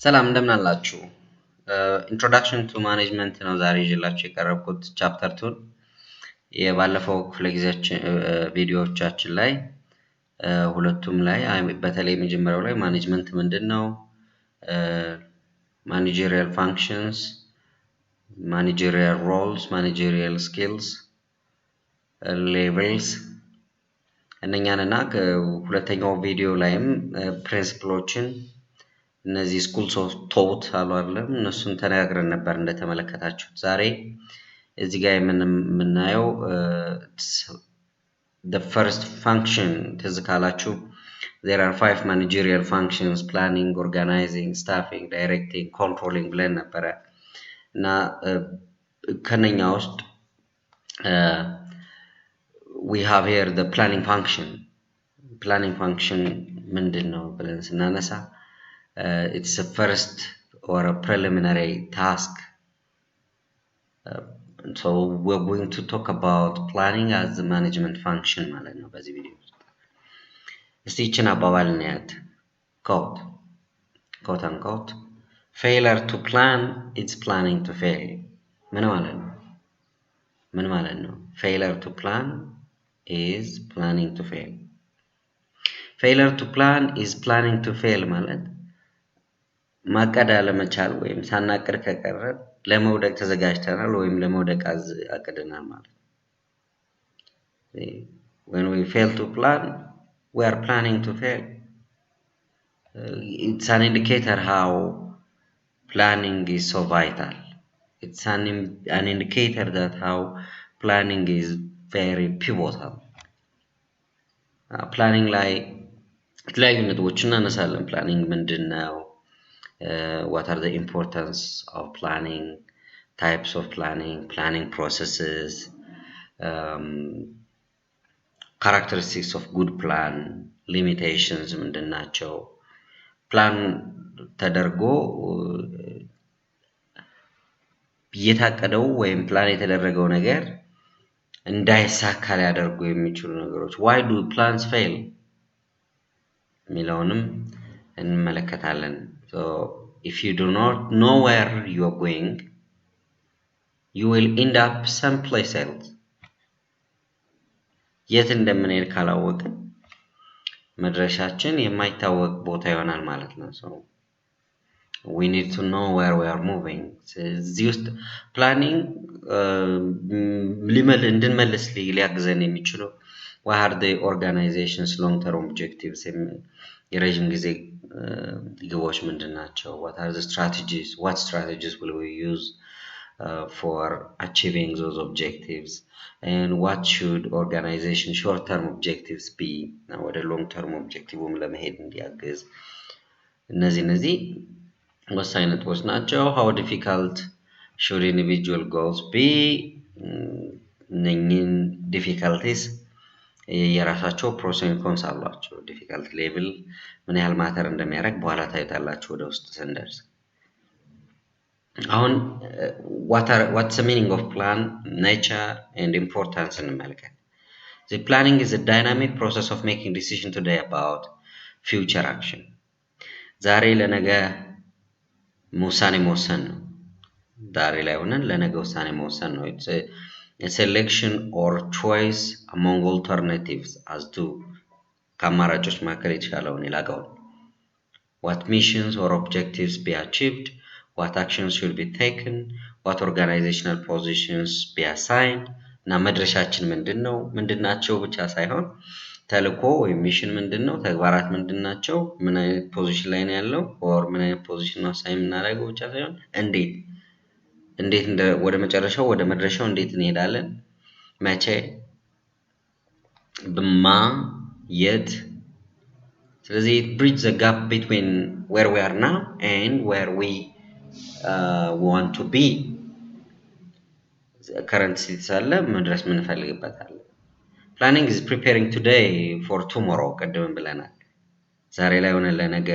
ሰላም እንደምን አላችሁ? ኢንትሮዳክሽን ቱ ማኔጅመንት ነው ዛሬ ይዤላችሁ የቀረብኩት ቻፕተር 2 የባለፈው ክፍለ ጊዜያችን ቪዲዮዎቻችን ላይ ሁለቱም ላይ በተለይ መጀመሪያው ላይ ማኔጅመንት ምንድነው? ማኔጀሪያል ፋንክሽንስ፣ ማኔጀሪያል ሮልስ፣ ማኔጀሪያል ስኪልስ፣ ሌቨልስ እነኛንና ሁለተኛው ቪዲዮ ላይም ፕሪንሲፕሎችን እነዚህ ስኩልስ ኦፍ ቶት አሉ አይደለም እነሱን ተነጋግረን ነበር እንደተመለከታችሁት። ዛሬ እዚህ ጋር የምናየው the first function ትዝ ካላችሁ there are 5 managerial functions: planning, organizing, staffing, directing, controlling ብለን ነበረ እና ከነኛ ውስጥ we have here the planning function ምንድነው ብለን ስናነሳ it's a first or a preliminary task. So we're going to talk about planning as the management function ማለት ነው በዚህ ቪዲዮ ውስጥ። እስቲ ይችን አባባል እናያት። quote unquote failure to plan is planning to fail። ምን ማለት ነው? failure to plan is planning to fail. failure to plan is planning to fail ማለት ማቀድ አለመቻል ወይም ሳናቅድ ከቀረ ለመውደቅ ተዘጋጅተናል ወይም ለመውደቅ አቅደናል ማለት ነው። When we fail to plan, we are planning to fail. It's an indicator how planning is so vital. It's an indicator that how planning is very pivotal. Planning like የተለያዩ ነጥቦችን እናነሳለን። ፕላኒንግ ምንድነው? What are the importance of planning, types of planning processes, characteristics of good plan, limitations ምንድናቸው? ፕላን ተደርጎ የታቀደው ወይም ፕላን የተደረገው ነገር እንዳይሳካ ሊያደርጉ የሚችሉ ነገሮች why do plans fail ሚለውንም እንመለከታለን። So if you do not know where you are going, you will end up someplace else. የት እንደምንሄድ ካላወቅን መድረሻችን የማይታወቅ ቦታ ይሆናል ማለት ነው። So we need to know where we are moving. እዚህ ውስጥ ፕላኒንግ እንድንመልስ ሊያግዘን የሚችለው what are the organization's long-term objectives? የረጅም ጊዜ ግቦች ምንድናቸው? What are the strategies? What strategies will we use for achieving those objectives? And what should organization short-term objectives be? ወደ long-term objective ለመሄድ እንዲያግዝ እነዚህ ወሳኝ ነጥቦች ናቸው። How difficult should individual goals be? እነኚህን difficulties የራሳቸው ፕሮስ ኤንድ ኮንስ አሏቸው። ዲፊካልት ሌቭል ምን ያህል ማተር እንደሚያደርግ በኋላ ታይታላችሁ ወደ ውስጥ ስንደርስ። አሁን what's the meaning of plan, nature and importance እንመልከት። The planning is a dynamic process of making decision today about future action. ዛሬ ለነገ ውሳኔ መወሰን ነው። ዛሬ ላይ ሆነን ለነገ ውሳኔ መወሰን ነው። It's a selection or choice among alternatives as to ከአማራጮች መካከል የተሻለውን የላቀውን what missions or objectives be achieved, what actions should be taken, what organizational positions be assigned እና መድረሻችን ምንድናቸው ብቻ ሳይሆን ተልእኮ ወይም ሚሽን ምንድነው፣ ተግባራት ምንድናቸው፣ ምን አይነት ፖዚሽን ላይ ነው ያለው or ምን አይነት ፖዚሽን ነው አሳይን እናደርገው ብቻ ሳይሆን እንዴት ወደ መጨረሻው ወደ መድረሻው እንዴት እንሄዳለን፣ መቼ፣ በማ፣ የት። ስለዚህ it bridges the gap between where we are now and where we want to be. current state ሳለ መድረስ ምንፈልግበታል። planning is preparing today for tomorrow ቀደም ብለናል። ዛሬ ላይ ሆነ ለነገ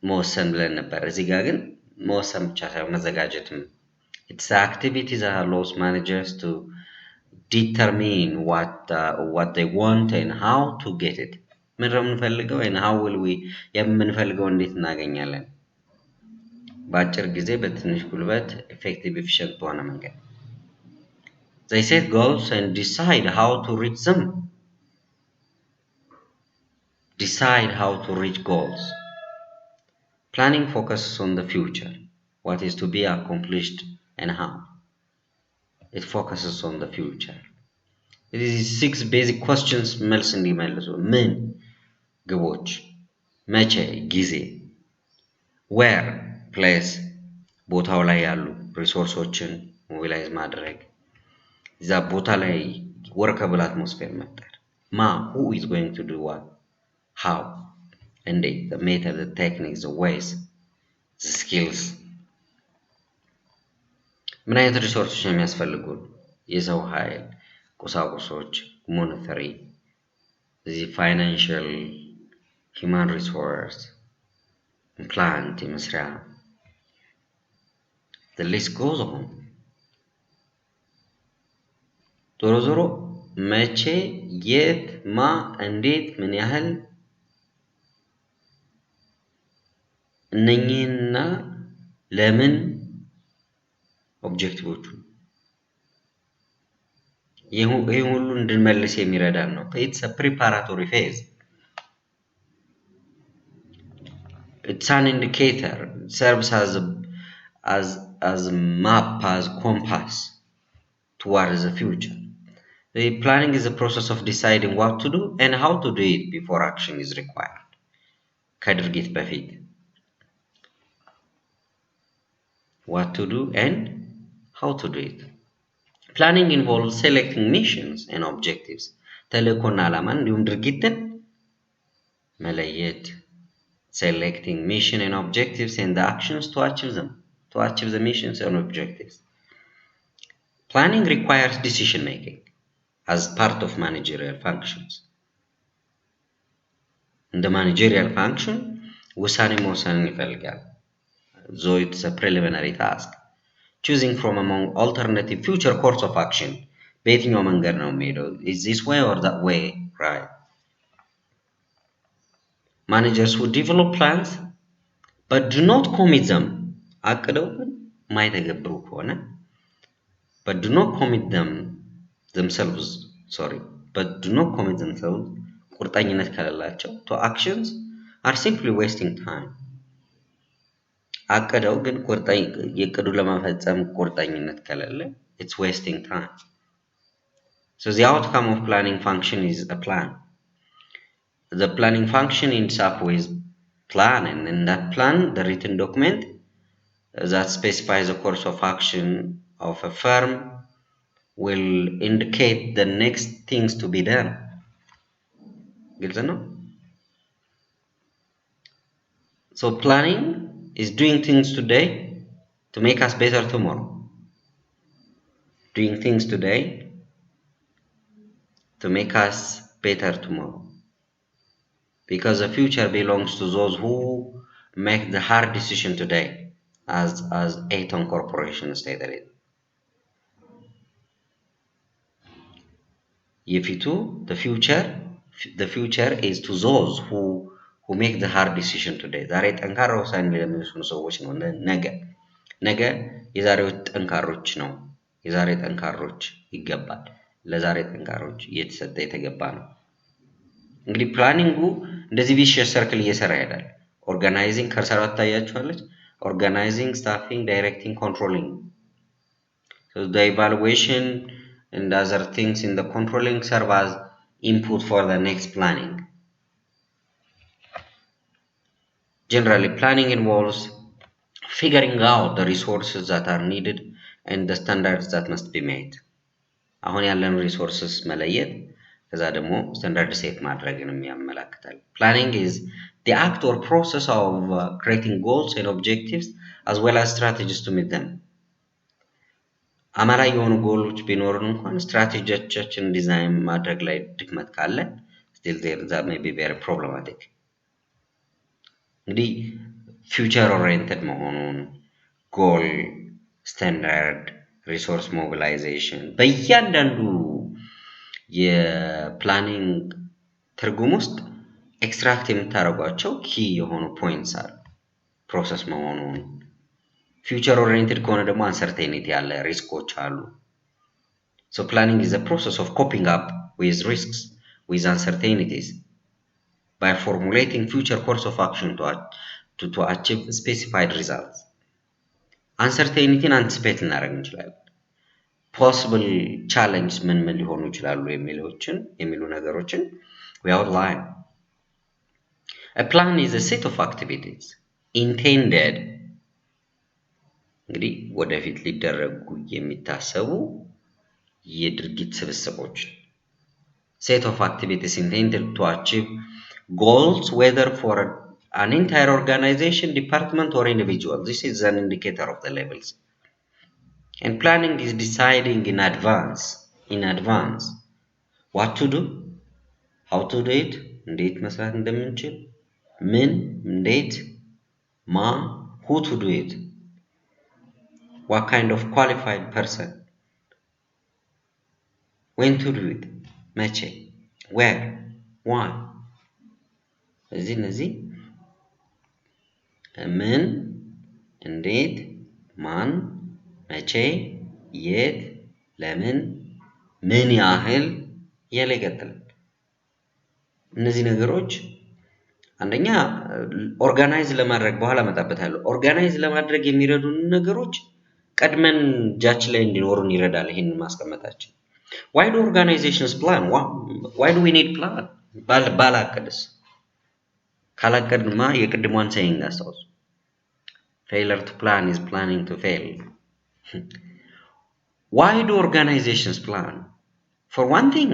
መወሰን ብለን ነበር። እዚህ ጋር ግን መወሰን ብቻ ሳይሆን መዘጋጀትም it's the activity that allows managers to determine what they want and how to get it. ምን ነው የምንፈልገው and how will we የምንፈልገው እንዴት እናገኛለን በአጭር ጊዜ በትንሽ ጉልበት effective efficient በሆነ መንገድ they set goals and decide how to reach them. Decide how to reach goals. Planning focuses on the future, what is to be accomplished and how. It focuses on the future. These 6 basic questions መልስ እንዲመልሱ ምን ግቦች መቼ ጊዜ where place ቦታው ላይ ያሉ ሪሶርሶችን ሞቢላይዝ ማድረግ እዛ ቦታ ላይ workable atmosphere መፍጠር ማ who is going to do what how and the method the techniques the ways the skills ምን አይነት ሪሶርሶች የሚያስፈልጉን የሰው ኃይል ቁሳቁሶች monetary the financial human resource plant መስሪያ the list goes on ዞሮ መቼ የት ማ እንዴት ምን ያህል እነኚህና ለምን ኦብጀክቲቮቹ ይሄ ሁሉ እንድንመልስ የሚረዳን ነው it's a preparatory phase it's an indicator it serves as a map as compass towards the future the planning is a process of deciding what to do and how to do it before action is required ከድርጊት በፊት what to do and how to do it planning involves selecting missions and objectives ተልእኮና ዓላማ እንዲሁም ድርጊትን መለየት selecting mission and objectives and the actions to achieve the missions and objectives planning requires decision making as part of managerial functions in the managerial function ውሳኔ መወሰንን ይፈልጋል though it's a preliminary task choosing from among alternative future course of action በየትኛው መንገድ ነው የሚሄደው is this way or that way right managers who develop plans but do not commit them አቅደው ማይተገብሩ ከሆነ but do not commit themselves ቁርጠኝነት ከሌላቸው to actions are simply wasting time አቅደው ግን የቅዱ ለማፈጸም ቁርጠኝነት ከሌለ it's wasting time so the outcome of planning function is a plan the planning function ends up with plan and in that plan the written document that specifies the course of action of a firm will indicate the next things to be done ግልጽ ነው so planning is doing things today to make us better tomorrow doing things today to make us better tomorrow because the future belongs to those who make the hard decision today as Aton Corporation stated it the future is to those who make the hard decision today ዛሬ ጠንካራ ውሳኔ ለሚወስኑ ሰዎች ነው ነገ የዛሬው ጠንካሮች ነው የዛሬ ጠንካሮች ይገባል ለዛሬ ጠንካሮች እየተሰጠ የተገባ ነው እንግዲህ ፕላኒንጉ እንደዚህ ቪሽየስ ሰርክል እየሰራ ይሄዳል ኦርጋናይዚንግ ከርሰራት ታያችኋለች organizing staffing directing controlling so the evaluation and other things in the controlling serve as input for the next planning generally planning involves figuring out the resources that are needed and the standards that must be met አሁን ያለን resources መለየት ከዛ ደግሞ ስታንዳርድ ሴት ማድረግንም ያመለክታል planning is the act or process of creating goals and objectives as well as strategies to meet them አማራጭ የሆኑ ጎሎች ቢኖሩን እንኳን ስትራቴጂዎቻችን ዲዛይን ማድረግ ላይ ድክመት ካለ still that may be very problematic እንግዲህ future oriented መሆኑን goal standard resource mobilization በእያንዳንዱ የፕላኒንግ ትርጉም ውስጥ ኤክስትራክት የምታረጓቸው ኪ የሆኑ ፖይንትስ አሉ ፕሮሰስ መሆኑን future oriented ከሆነ ደግሞ uncertainty አለ ሪስኮች አሉ so planning is a process of coping up with risks with uncertainties by formulating future course of action to achieve specified results uncertainty anticipate እናደርግ እንችላለን possible challenge ምን ሊሆኑ ይችላሉ የሚሉ ነገሮችን we outline a plan is a set of activities intended እንግዲህ ወደፊት ሊደረጉ የሚታሰቡ የድርጊት ስብስቦች set of activities intended to achieve goals whether for an entire organization department or individual this is an indicator of the levels and planning is deciding in advance what to do how to do it እንዴት መስራት እንደምንችል ምን እንዴት ማ who to do it what kind of qualified person when to do it መቼ where why እነዚህ ምን እንዴት ማን መቼ የት ለምን ምን ያህል ያለቀጥል እነዚህ ነገሮች አንደኛ ኦርጋናይዝ ለማድረግ በኋላ መጣበታለሁ ኦርጋናይዝ ለማድረግ የሚረዱን ነገሮች ቀድመን ጃች ላይ እንዲኖሩን ይረዳል ይሄንን ማስቀመጣችን why do organizations plan why do we need plan ባላቀድስ ካላቀድማ የቅድሟን saying አስተውሉ failure to plan is planning to fail why do organizations plan for one thing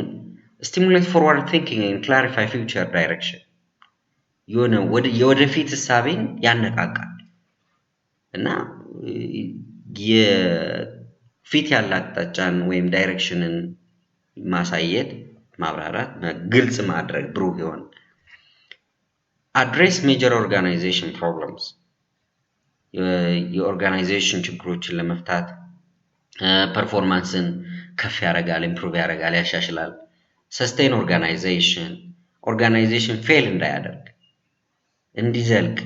stimulate forward thinking and clarify future direction የወደፊት ሐሳብን ያነቃቃል እና የፊት ያላጣጫን ወይም ዳይሬክሽንን ማሳየት ማብራራት ግልጽ ማድረግ ብሩህ ይሆን address major organization problems የኦርጋናይዜሽን ችግሮችን ለመፍታት ፐርፎርማንስን ከፍ ያረጋል ኢምፕሩቭ ያረጋል ያሻሽላል sustain organization fail እንዳያደርግ እንዲዘልቅ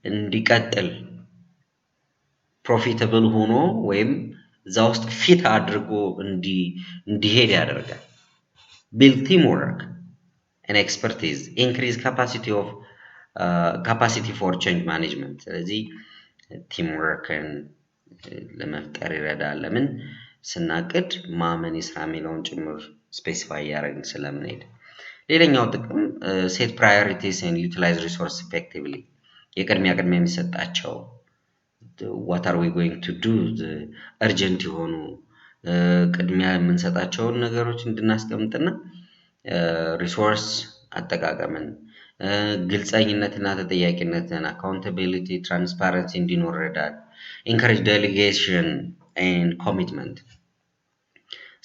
እንዲቀጥል profitable ሆኖ ወይም እዛው ውስጥ ፊት አድርጎ እንዲሄድ ያደርጋል build teamwork and expertise increase capacity for change management ስለዚህ teamwork ለመፍጠር ይረዳል ለምን ስናቅድ ማመን ይስራ የሚለውን ጭምር ስፔሲፋይ ያደርግን ስለምንሄድ ሌላኛው ጥቅም set priorities and utilize resource effectively የቅድሚያ የሚሰጣቸው what are we going to do the urgent የሆኑ ቅድሚያ የምንሰጣቸው ነገሮች እንድናስቀምጥና ሪሶርስ አጠቃቀምን ግልጸኝነትና ተጠያቂነትን accountability transparency እንዲኖር ይረዳል encourage delegation and commitment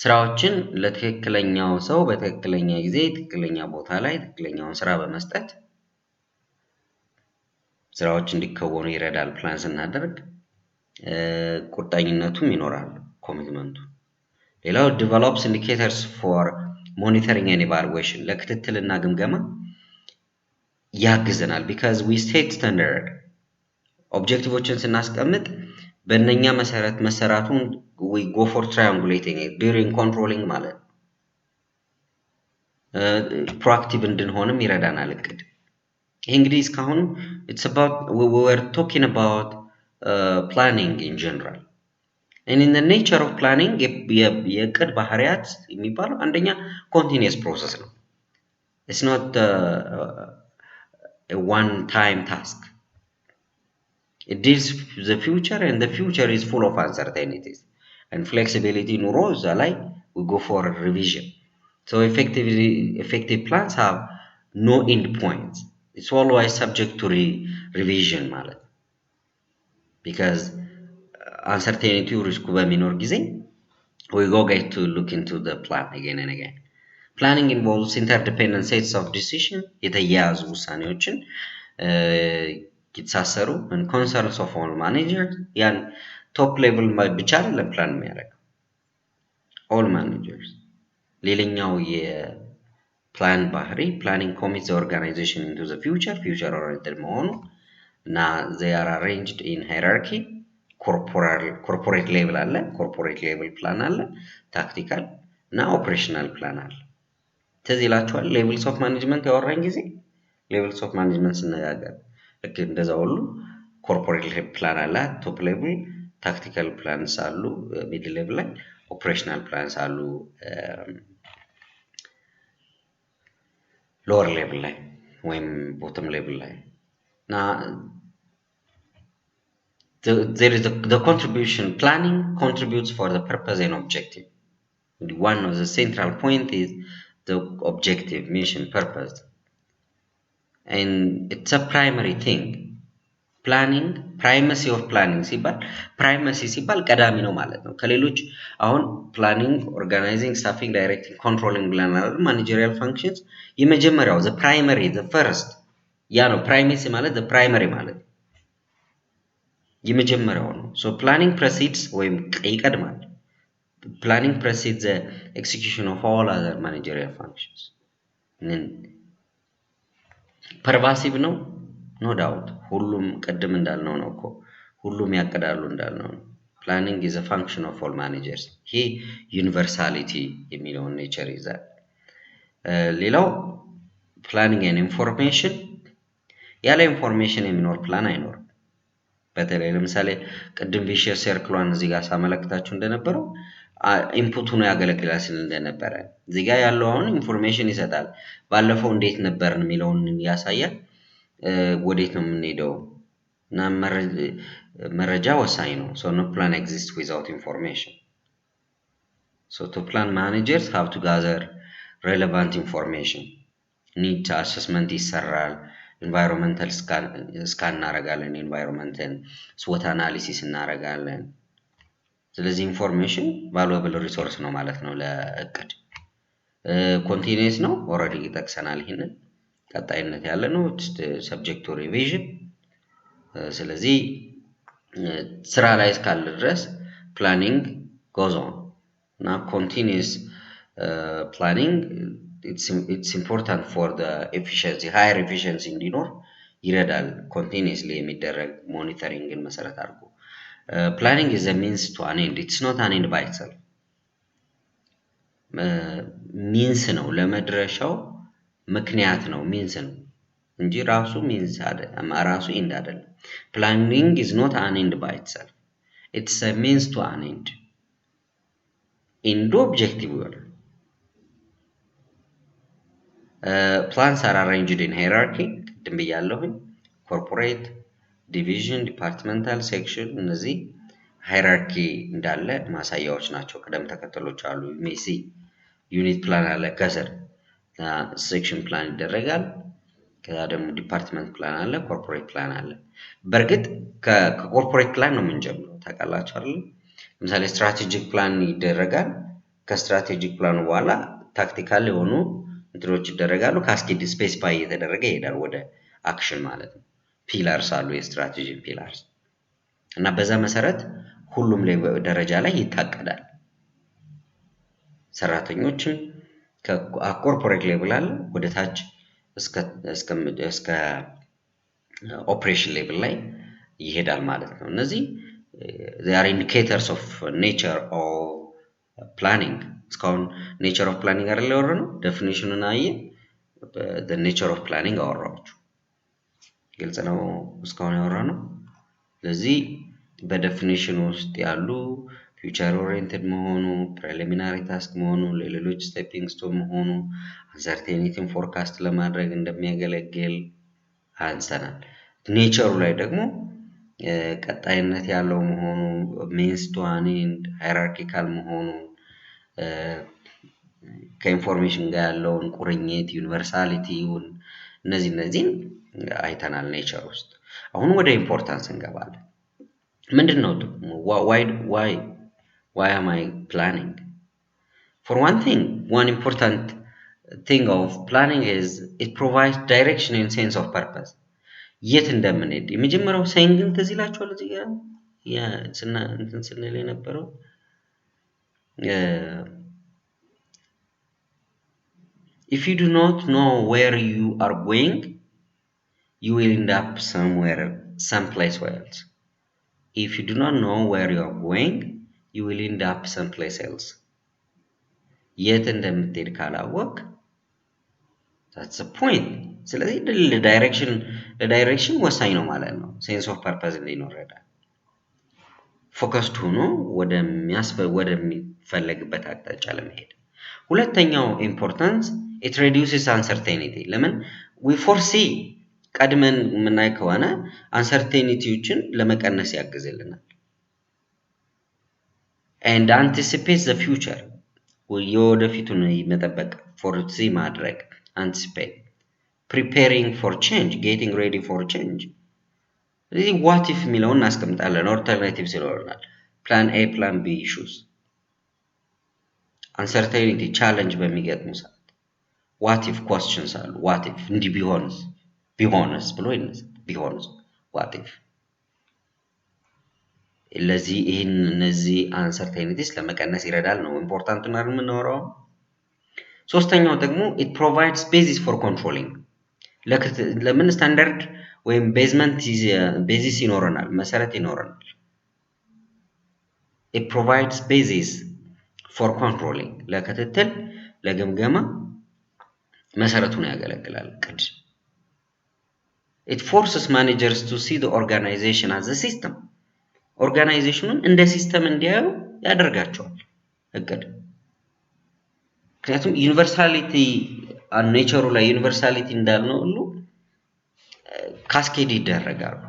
ስራዎችን ለትክክለኛው ሰው በትክክለኛ ጊዜ ትክክለኛ ቦታ ላይ ትክክለኛውን ስራ በመስጠት ስራዎች እንዲከወኑ ይረዳል ፕላን ስናደርግ ቁርጠኝነቱም ይኖራል ኮሚትመንቱ ሌላው develops indicators for monitoring and evaluation ለክትትልና ግምገማ ያግዘናል because we set standard ኦብጀክቲቮችን ስናስቀምጥ በእነኛ መሰረት መሰራቱን we go for triangulating it during controlling ማለት proactive እንድንሆንም ይረዳናል እቅድ ይሄ እንግዲህ እስካሁን it's about we were talking about planning in general and in the nature of planning የእቅድ ባህሪያት የሚባለው አንደኛ continuous process ነው it's not a one time task it deals with the future and the future is full of uncertainties and flexibility ኑሮ እዛ ላይ we go for a revision so effective plans have no end points it's always subject to revision ማለት because uncertainty risk በሚኖር ጊዜ we get to look into the plan again and again planning involves interdependent sets of decision የተያያዙ ውሳኔዎችን ይተሳሰሩ and concerns of all managers ያን top level ብቻ አይደለም ፕላን የሚያደርግ all managers ሌላኛው የፕላን ባህሪ planning commits the organization into the future oriented መሆኑ እና they are arranged in hierarchy ኮርፖሬት ሌቭል አለ፣ ኮርፖሬት ሌቭል ፕላን አለ፣ ታክቲካል እና ኦፕሬሽናል ፕላን አለ። ትዝ ይላችኋል ሌቭልስ ኦፍ ማኔጅመንት ያወራኝ ጊዜ ሌቭልስ ኦፍ ማኔጅመንት ስነጋገር ልክ እንደዛ ሁሉ ኮርፖሬት ፕላን አለ ቶፕ ሌቭል፣ ታክቲካል ፕላንስ አሉ ሚድል ሌቭል ላይ፣ ኦፕሬሽናል ፕላንስ አሉ ሎወር ሌቭል ላይ ወይም ቦተም ሌቭል ላይ እና there is the contribution. Planning contributes for the purpose and objective. One of the central point is the objective, mission, purpose, and it's a primary thing. Planning, primacy of planning ሲባል primacy ሲባል ቀዳሚ ነው ማለት ነው። ከሌሎች አሁን planning, organizing, staffing, directing, controlling ብለናል managerial functions የመጀመሪያው the primary, the first ያ ነው primacy ማለት the primary ማለት የመጀመሪያው ነው። so planning precedes ወይም ይቀድማል planning precedes the execution of all other managerial functions. pervasive ነው no doubt ሁሉም ቀድም እንዳልነው ነው እኮ ሁሉም ያቀዳሉ እንዳልነው ነው። planning is a function of all managers ይሄ universality የሚለውን ኔቸር ይዛል። ሌላው planning and information ያለ ኢንፎርሜሽን የሚኖር ፕላን አይኖርም። በተለይ ለምሳሌ ቅድም ቪሽየስ ሰርክሏን እዚህ ጋር ሳመለክታችሁ እንደነበረው ኢንፑት ሆኖ ያገለግላል ሲል እንደነበረ እዚህ ጋር ያለው አሁን ኢንፎርሜሽን ይሰጣል። ባለፈው እንዴት ነበርን የሚለውን ያሳያል። ወዴት ነው የምንሄደው እና መረጃ ወሳኝ ነው። so no plan exists without information. so to plan managers have to gather relevant information. need assessment ይሰራል። environmental scan እናረጋለን environmental SWOT analysis እናረጋለን። ስለዚህ ኢንፎርሜሽን valuable resource ነው ማለት ነው ለእቅድ። continuous ነው already ጠቅሰናል ይሄንን ቀጣይነት ያለ ነው subject to revision። ስለዚህ ስራ ላይ እስካለ ድረስ planning goes on እና continuous planning it's important for the efficiency higher efficiency እንዲኖር ይረዳል። continuously የሚደረግ ሞኒተሪንግን መሰረት አድርጎ planning is a means to an end. It's not an end by itself. means ነው ለመድረሻው ምክንያት ነው means ነው እንጂ ራሱ means አይደለም ራሱ end አይደለም። planning is not an end by itself. It's a means to an end. end objective plans are arranged in hierarchy ቅድም ብያለሁኝ corporate, division, departmental, section እነዚህ ሃይራርኪ እንዳለ ማሳያዎች ናቸው። ቅደም ተከተሎች አሉ። ሜሲ ዩኒት ፕላን አለ ከስር ሴክሽን ፕላን ይደረጋል። ከዛ ደግሞ ዲፓርትመንት ፕላን አለ፣ ኮርፖሬት ፕላን አለ። በርግጥ ከኮርፖሬት ፕላን ነው የምንጀምረው ታውቃላችሁ አይደል? ለምሳሌ ስትራቴጂክ ፕላን ይደረጋል። ከስትራቴጂክ ፕላኑ በኋላ ታክቲካል የሆኑ እንትኖች ይደረጋሉ። ካስኬድ ስፔሲፋይ እየተደረገ ይሄዳል ወደ አክሽን ማለት ነው። ፒላርስ አሉ የስትራቴጂ ፒላርስ እና በዛ መሰረት ሁሉም ደረጃ ላይ ይታቀዳል። ሰራተኞችም ከኮርፖሬት ሌቭል አለ ወደ ታች እስከ ኦፕሬሽን ሌቭል ላይ ይሄዳል ማለት ነው። እነዚህ they are indicators of nature of planning. እስካሁን nature of planning አይደል ያወራነው? ዴፊኒሽኑን አየ the nature of planning አወራችሁ። ግልጽ ነው እስካሁን ያወራነው። ስለዚህ በዴፊኒሽን ውስጥ ያሉ ፊውቸር ኦሪየንትድ መሆኑ፣ ፕሪሊሚናሪ ታስክ መሆኑ፣ ለሌሎች ስቴፒንግ ስቶን መሆኑ፣ አንሰርቴኒቲን ፎርካስት ለማድረግ እንደሚያገለግል አንስተናል። ኔቸሩ ላይ ደግሞ ቀጣይነት ያለው መሆኑ፣ ሜንስ ቱ አን ኤንድ ሃይራርኪካል መሆኑ፣ ከኢንፎርሜሽን ጋር ያለውን ቁርኝት ዩኒቨርሳሊቲውን እነዚህን አይተናል ኔቸር ውስጥ። አሁን ወደ ኢምፖርታንስ እንገባለን። ምንድነው why am I planning? For one thing, one important thing of planning is it provides direction and sense of purpose. የት እንደምንሄድ የመጀመሪያው ሳይንግን ትዝ ይላችኋል እዚህ ጋር ያ እንትን ስንል የነበረው if you do not know where you are going, you will end up someplace else. If you do not know where you are going, you will end up someplace else. የት እንደምትሄድ ካላወቅ that's the point. ስለዚህ ለዳይሬክሽን ወሳኝ ነው ማለት ነው። ሴንስ ኦፍ ፐርፐዝ እንዲኖር ይረዳል። ፎከስድ ሆኖ ወደሚፈለግበት አቅጣጫ ለመሄድ። ሁለተኛው ኢምፖርታንስ it reduces uncertainty. ለምን we foresee ቀድመን የምናይ ከሆነ uncertaintyዎችን ለመቀነስ ያግዝልናል። and anticipates the future. የወደፊቱን መጠበቅ foresee ማድረግ anticipate. Preparing for change, getting ready for change. ስለዚህ what if የሚለውን እናስቀምጣለን alternatives ይኖረናል plan A plan B issues uncertainty challenge በሚገጥሙ ሰዓት what if questions አሉ what if እንዲህ ቢሆንስ ብሎ ይነሳል ቢሆንስ what if እነዚህ uncertainties ለመቀነስ ይረዳል ነው ኢምፖርታንት ነው የምናወራው ሶስተኛው ደግሞ it provides basis for controlling ለምን ስታንዳርድ ወይም ቤዚስ ይኖረናል መሰረት ይኖረናል it provides basis for controlling ለክትትል ለግምገማ መሰረቱን ያገለግላል ቅድ it forces managers to see the organization as a system organizationን እንደ ሲስተም እንዲያዩ ያደርጋቸዋል እቅድ ምክንያቱም ዩኒቨርሳሊቲ ኔቸሩ ላይ ዩኒቨርሳሊቲ እንዳልነው ሁሉ ካስኬድ ይደረጋሉ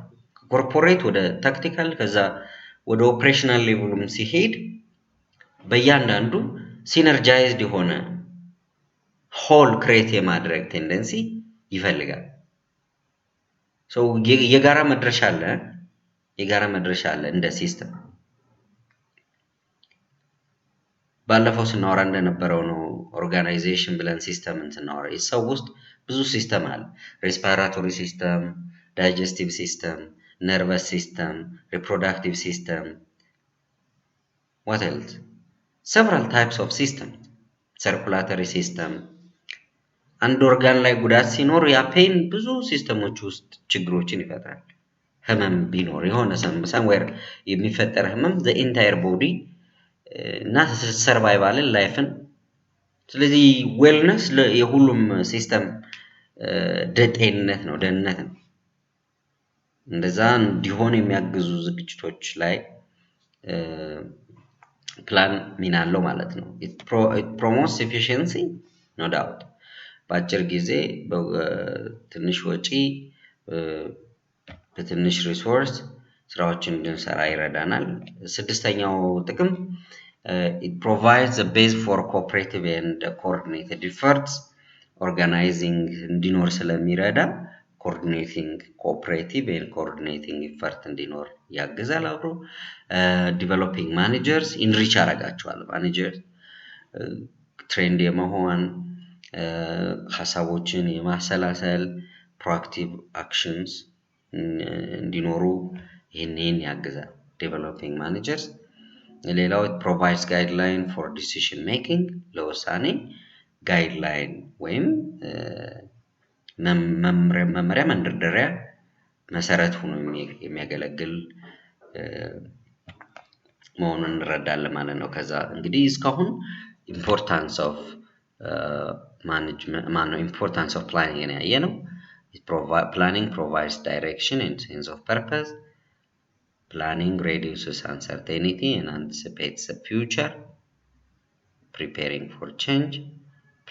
ኮርፖሬት ወደ ታክቲካል ከዛ ወደ ኦፕሬሽናል ሌቭሉም ሲሄድ በእያንዳንዱ ሲነርጃይዝድ የሆነ ሆል ክሬት የማድረግ ቴንደንሲ ይፈልጋል ሶ የጋራ መድረሻ አለ እንደ ሲስተም ባለፈው ስናወራ እንደነበረው ነው ኦርጋናይዜሽን ብለን ሲስተም እንትናወራ የሰው ውስጥ ብዙ ሲስተም አለ ሬስፓራቶሪ ሲስተም digestive system nervous system reproductive system what else several types of system circulatory system አንድ ኦርጋን ላይ ጉዳት ሲኖር ያ ፔን ብዙ ሲስተሞች ውስጥ ችግሮችን ይፈጥራል ህመም ቢኖር የሆነ somewhere የሚፈጠር ህመም the entire body እና ሰርቫይቫል ላይፍን ስለዚህ ዌልነስ የሁሉም ሲስተም ደህንነት ነው እንደዛ እንዲሆን የሚያግዙ ዝግጅቶች ላይ ፕላን ሚና አለው ማለት ነው it promotes efficiency no doubt በአጭር ጊዜ በትንሽ ወጪ በትንሽ ሪሶርስ ስራዎችን እንድንሰራ ይረዳናል ስድስተኛው ጥቅም it provides a base for cooperative and coordinated efforts organizing እንዲኖር ስለሚረዳ cooperative and coordinating effort እንዲኖር ያግዛል አብሮ developing managers enrich ያረጋቸዋል managers ትሬንድ የመሆን ሐሳቦችን የማሰላሰል proactive actions እንዲኖሩ ይሄንን ያግዛል developing managers ሌላው it provides guideline for decision making ለውሳኔ guideline ወይም መመሪያ መንደርደሪያ መሰረት ሆኖ የሚያገለግል መሆኑን እንረዳለን ማለት ነው ከዛ እንግዲህ እስካሁን importance of management importance of planning ያየነው planning provides direction and sense of purpose planning reduces uncertainty and anticipates the future preparing for change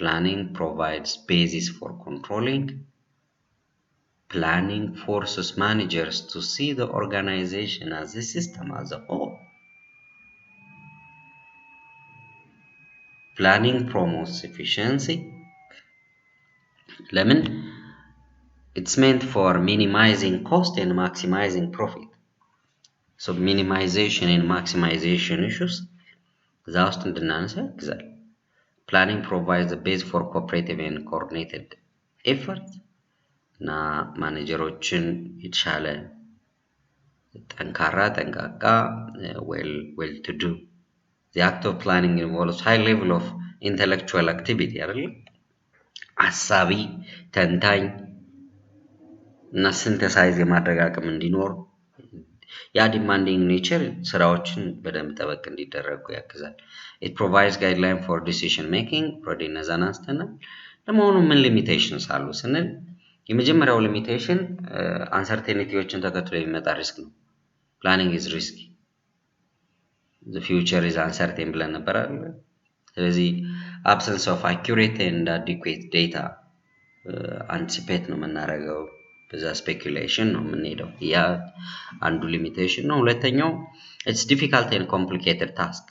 planning provides basis for controlling planning forces managers to see the organization as a system as a whole planning promotes efficiency lemon it's meant for minimizing cost and maximizing profit so minimization and maximization issues that እንድናነሳ ያግዛል planning provides the base for cooperative and coordinated effort እና ማኔጀሮችን የተሻለ ጠንካራ well to do the act of planning involves high level of intellectual activity አይደል አሳቢ ተንታኝ እና ሲንተሳይዝ የማድረግ አቅም እንዲኖር ያ ዲማንዲንግ ኔቸር ስራዎችን በደንብ ጠበቅ እንዲደረጉ ያግዛል። it provides guideline for decision making ኦልሬዲ እነዛን አንስተናል። ለመሆኑ ምን ሊሚቴሽንስ አሉ ስንል የመጀመሪያው ሊሚቴሽን አንሰርቴኒቲዎችን ተከትሎ የሚመጣ ሪስክ ነው። ፕላኒንግ ኢዝ ሪስኪ the future is uncertain ብለን ነበር አይደል? ስለዚህ absence of accurate and adequate data anticipate ነው የምናደርገው በዛ ስፔኩሌሽን ነው የምንሄደው። ያ አንዱ ሊሚቴሽን ነው። ሁለተኛው it's difficult and complicated task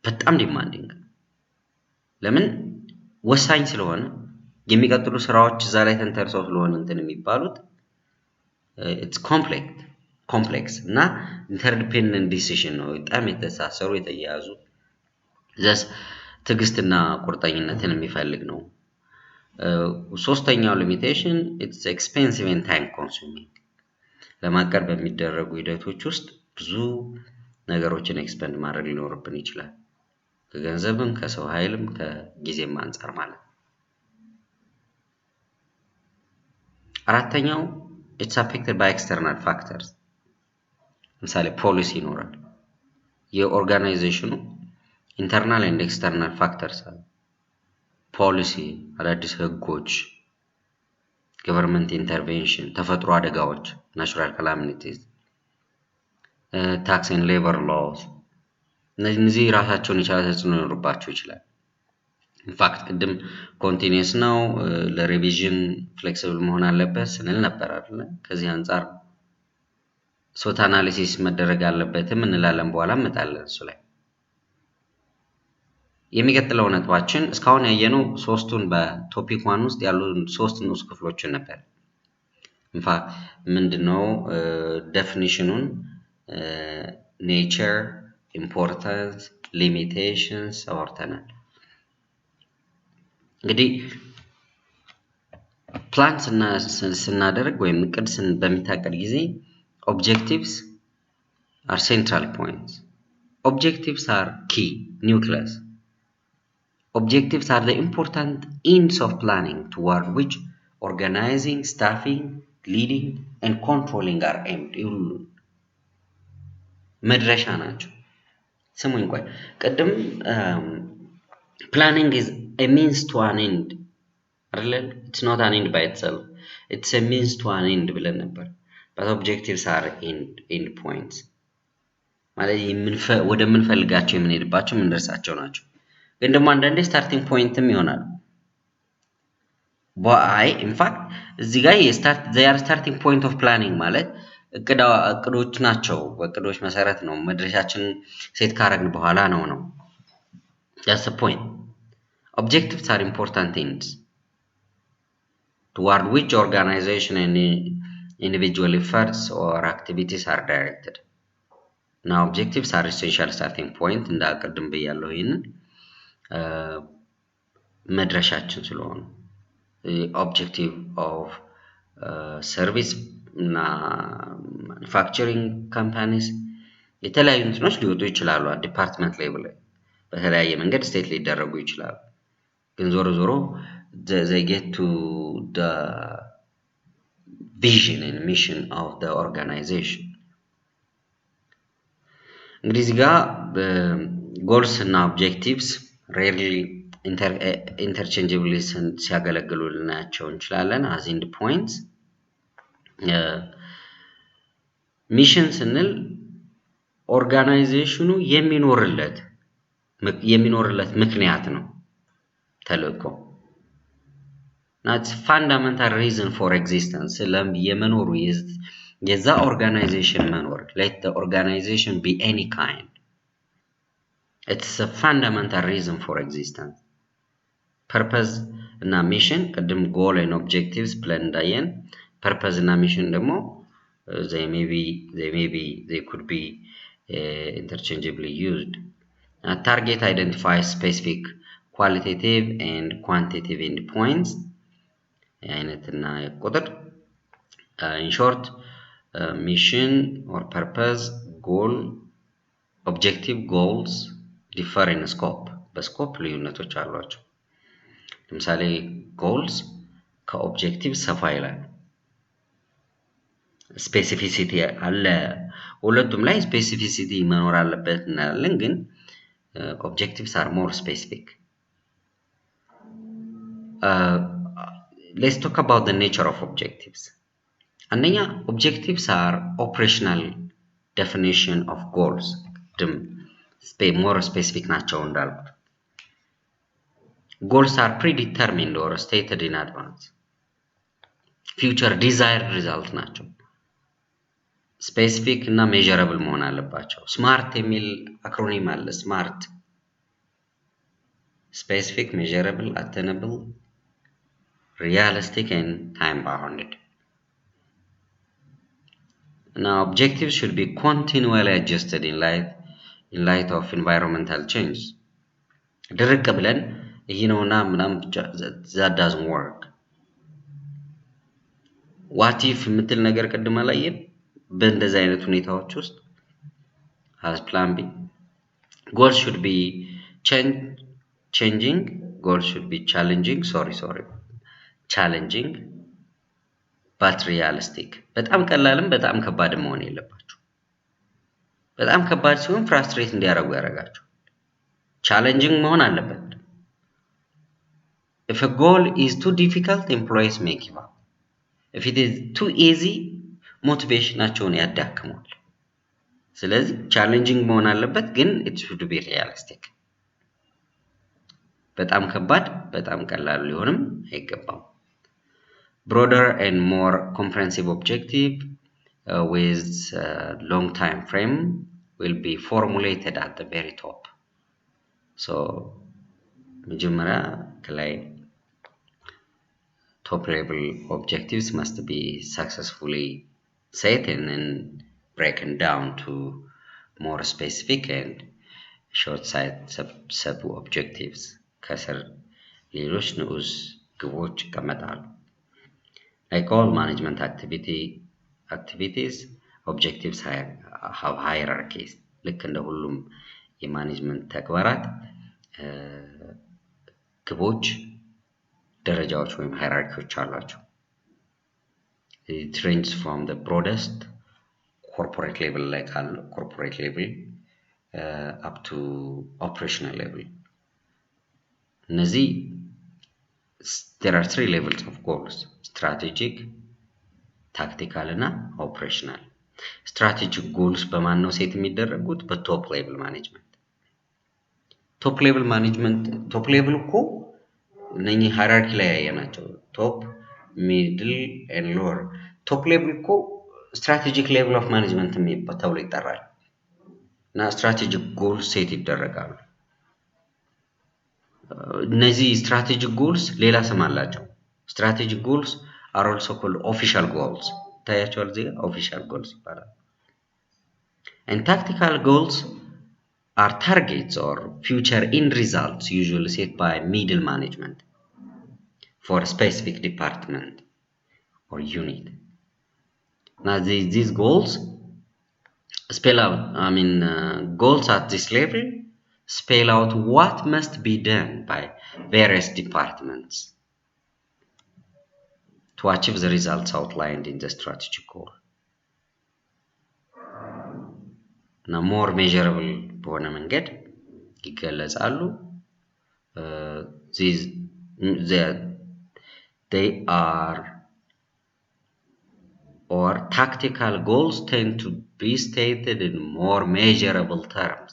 በጣም ዲማንዲንግ ለምን ወሳኝ ስለሆነ የሚቀጥሉ ስራዎች እዛ ላይ ተንተርሰው ስለሆነ እንትን የሚባሉት it's complex እና interdependent decision ነው በጣም የተሳሰሩ የተያያዙ ዘስ ትዕግስትና ቁርጠኝነትን የሚፈልግ ነው። ሶስተኛው ሊሚቴሽን it's expensive and time consuming ለማቀድ በሚደረጉ ሂደቶች ውስጥ ብዙ ነገሮችን ኤክስፔንድ ማድረግ ሊኖርብን ይችላል። ከገንዘብም ከሰው ኃይልም ከጊዜም አንፃር ማለት ነው። አራተኛው it's affected by external factors ለምሳሌ ፖሊሲ ይኖራል። የኦርጋናይዜሽኑ ኢንተርናል ኤንድ ኤክስተርናል ፋክተርስ አሉ። ፖሊሲ፣ አዳዲስ ህጎች፣ ገቨርንመንት ኢንተርቬንሽን፣ ተፈጥሮ አደጋዎች ናቹራል ካላሚቲስ፣ ታክስ ኤንድ ሌበር ሎስ እነዚህ ራሳቸውን የቻለ ተጽዕኖ ሊኖርባቸው ይችላል። ኢንፋክት ቅድም ኮንቲኒየስ ነው ለሪቪዥን ፍሌክሲብል መሆን አለበት ስንል ነበር አይደል? ከዚህ አንፃር ሶት አናሊሲስ መደረግ አለበትም እንላለን። በኋላ እንመጣለን እሱ ላይ። የሚቀጥለው ነጥባችን እስካሁን ያየነው ሶስቱን በቶፒክ 1 ውስጥ ያሉ ሶስት ንዑስ ክፍሎችን ነበር። ኢንፋክት ምንድነው ዴፊኒሽኑን ኔቸር፣ ኢምፖርታንስ፣ ሊሚቴሽንስ አወርተናል። እንግዲህ ፕላን ስናደርግ ወይም እቅድ በሚታቀድ ጊዜ objectives are central points. Objectives are key nucleus. Objectives are the important ends of planning toward which organizing, staffing, leading and controlling are aimed. መድረሻ ናቸው። ስሙኝ ቆይ ቀደም planning is a means to an end. It's not an end by itself. It's a means to an end ብለን ነበር። But objectives are end points. ማለት ወደ ምንፈልጋቸው የምንሄድባቸው ምንደርሳቸው ናቸው። ግን ደግሞ አንዳንዴ ስታርቲንግ ፖይንትም ይሆናል። in fact እዚህ ጋር they are starting point of planning ማለት እቅዶች ናቸው። በእቅዶች መሰረት ነው መድረሻችን ሴት ካረግን በኋላ ነው። That's the point. Objectives are important things toward which organization and individual efforts or activities are directed. Now objectives are essential starting point እንዳቀድም በያለው ይሄንን መድረሻችን ስለሆነ objective of service እና manufacturing companies የተለያዩ እንትኖች ሊወጡ ይችላሉ። ዲፓርትመንት ሌቭል ላይ በተለያየ መንገድ ስቴት ሊደረጉ ይችላሉ። ግን ዞሮ they get to the vision and mission of the organization. እንግዲህ እዚህ ጋር goals እና objectives rarely interchangeably ሲያገለግሉ ልናያቸው እንችላለን as end points. ሚሽን ስንል ኦርጋናይዜሽኑ የሚኖርለት ምክንያት ነው ተልእኮ። That's fundamental reason for existence. የመኖሩ የዛ ኦርጋናይዜሽን መኖር let the organization be any kind. It's a fundamental reason for existence. Purpose እና mission ቅድም goal and objectives plan እንዳየን purpose እና mission ደግሞ they could be interchangeably used. Target identifies specific qualitative and quantitative endpoints. አይነትና ቁጥር in short mission or purpose, goal, objective, goals differ in scope. በስኮፕ ልዩነቶች አሏቸው። ለምሳሌ goals ከኦብጀክቲቭ ሰፋ ይላል። ስፔሲፊሲቲ አለ ሁለቱም ላይ ስፔሲፊሲቲ መኖር አለበት እናያለን ግን objectives are more specific. Let's talk about the nature of objectives. አንደኛ objectives are operational definition of goals. more specific ናቸው እንዳልኩት goals are predetermined or stated in advance. future desired result ናቸው specific እና measurable መሆን አለባቸው smart የሚል አክሮኒም አለ smart specific measurable attainable realistic and time bounded. Now objectives should be continually adjusted in light of environmental change. ድርቅ ብለን ይሄ ነውና ምናም that doesn't work. what if የምትል ነገር ቀድማ ላይ በእንደዚህ አይነት ሁኔታዎች ውስጥ as plan B goals should be changing goals should be challenging but realistic. በጣም ቀላልም በጣም ከባድ መሆን የለባቸው በጣም ከባድ ሲሆን ፍራስትሬት እንዲያረጉ ያረጋቸው challenging መሆን አለበት. if a goal is too difficult employees may give up. if it is too easy ሞቲቬሽናቸውን ያዳክማል ስለዚህ challenging መሆን አለበት ግን it should be realistic. በጣም ከባድ በጣም ቀላል ሊሆንም አይገባም. broader and more comprehensive objective with long time frame will be formulated at the very top. so መጀመሪያ ከላይ top level objectives must be successfully set and then broken down to more specific and short-sighted sub objectives. ከስር ሌሎች ንዑስ ግቦች ይቀመጣሉ. like all management activities objectives have hierarchies. ልክ እንደ ሁሉም የማኔጅመንት ተግባራት ግቦች ደረጃዎች ወይም ሃይራርኪዎች አሏቸው. it ranges from the broadest corporate level like corporate level up to operational level. እነዚህ there are 3 levels of goals: strategic, tactical እና operational. strategic goals በማን ነው ሴት የሚደረጉት? በቶፕ ሌቭል ማኔጅመንት። ቶፕ ሌቭል ማኔጅመንት ቶፕ ሌቭል እኮ እነኚህ ሃይራርኪ ላይ ያየናቸው ቶፕ ሚድል ኤንድ ሎወር ቶፕ ሌቭል እኮ ስትራቴጂክ ሌቭል ኦፍ ማኔጅመንት ተብሎ ይጠራል እና ስትራቴጂክ ጎልስ ሴት ይደረጋሉ። እነዚህ ስትራቴጂክ ጎልስ ሌላ ስም አላቸው። ስትራቴጂክ ጎልስ are also called official goals. ታያቸዋል እዚህ official goals ይባላል። and tactical goals are targets or future end results usually set by middle management for a specific department or unit. Now these goals spell out goals at this level spell out what must be done by various departments to achieve the results outlined in the strategic goal. Now more measurable በሆነ መንገድ ይገለጻሉ. they are or tactical goals tend to be stated in more measurable terms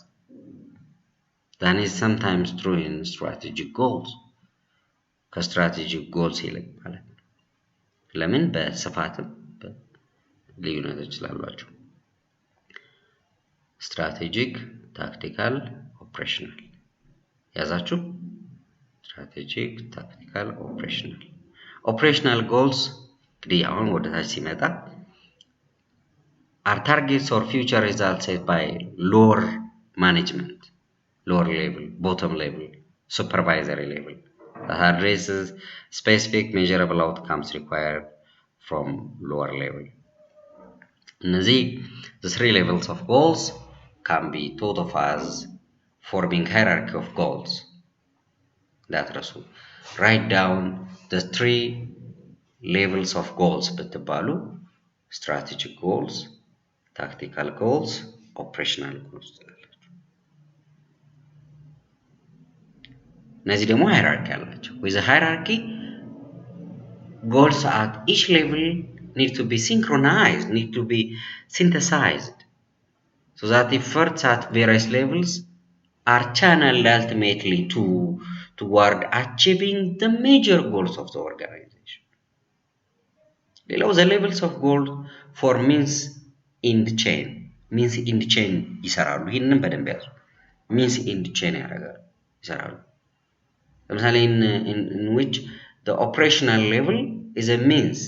than is sometimes true in strategic goals. ከስትራቴጂክ ጎልስ ይልቅ ማለት ነው። ለምን በስፋትም ልዩነቶች ስላሏቸው ስትራቴጂክ ታክቲካል ኦፕሬሽናል ያዛችሁ ስትራቴጂክ ታክቲካል ኦፕሬሽናል ጎልስ እንግዲህ አሁን ወደ ታች ሲመጣ are targets or future results set by lower management lower level bottom level supervisory level that addresses specific measurable outcomes required from lower level. እነዚህ the 3 levels of goals can be thought of as forming hierarchy of goals. እንዳትረሱ write down the 3 levels of goals ብትባሉ strategic goals, ታክቲካል ጎልስ፣ ኦፕሬሽናል ጎልስ ትላላችሁ። እነዚህ ደግሞ ሃይራርኪ አላቸው። with a hierarchy goals at each level need to be synchronized, need to be synthesized, so that efforts at various levels are channeled ultimately toward achieving the major goals of the organization. Below the levels of goals for means in the chain ይሰራሉ። ይህንን በደንብ ያዙ። means in the chain ይሰራሉ። ለምሳሌ in which the operational level is a means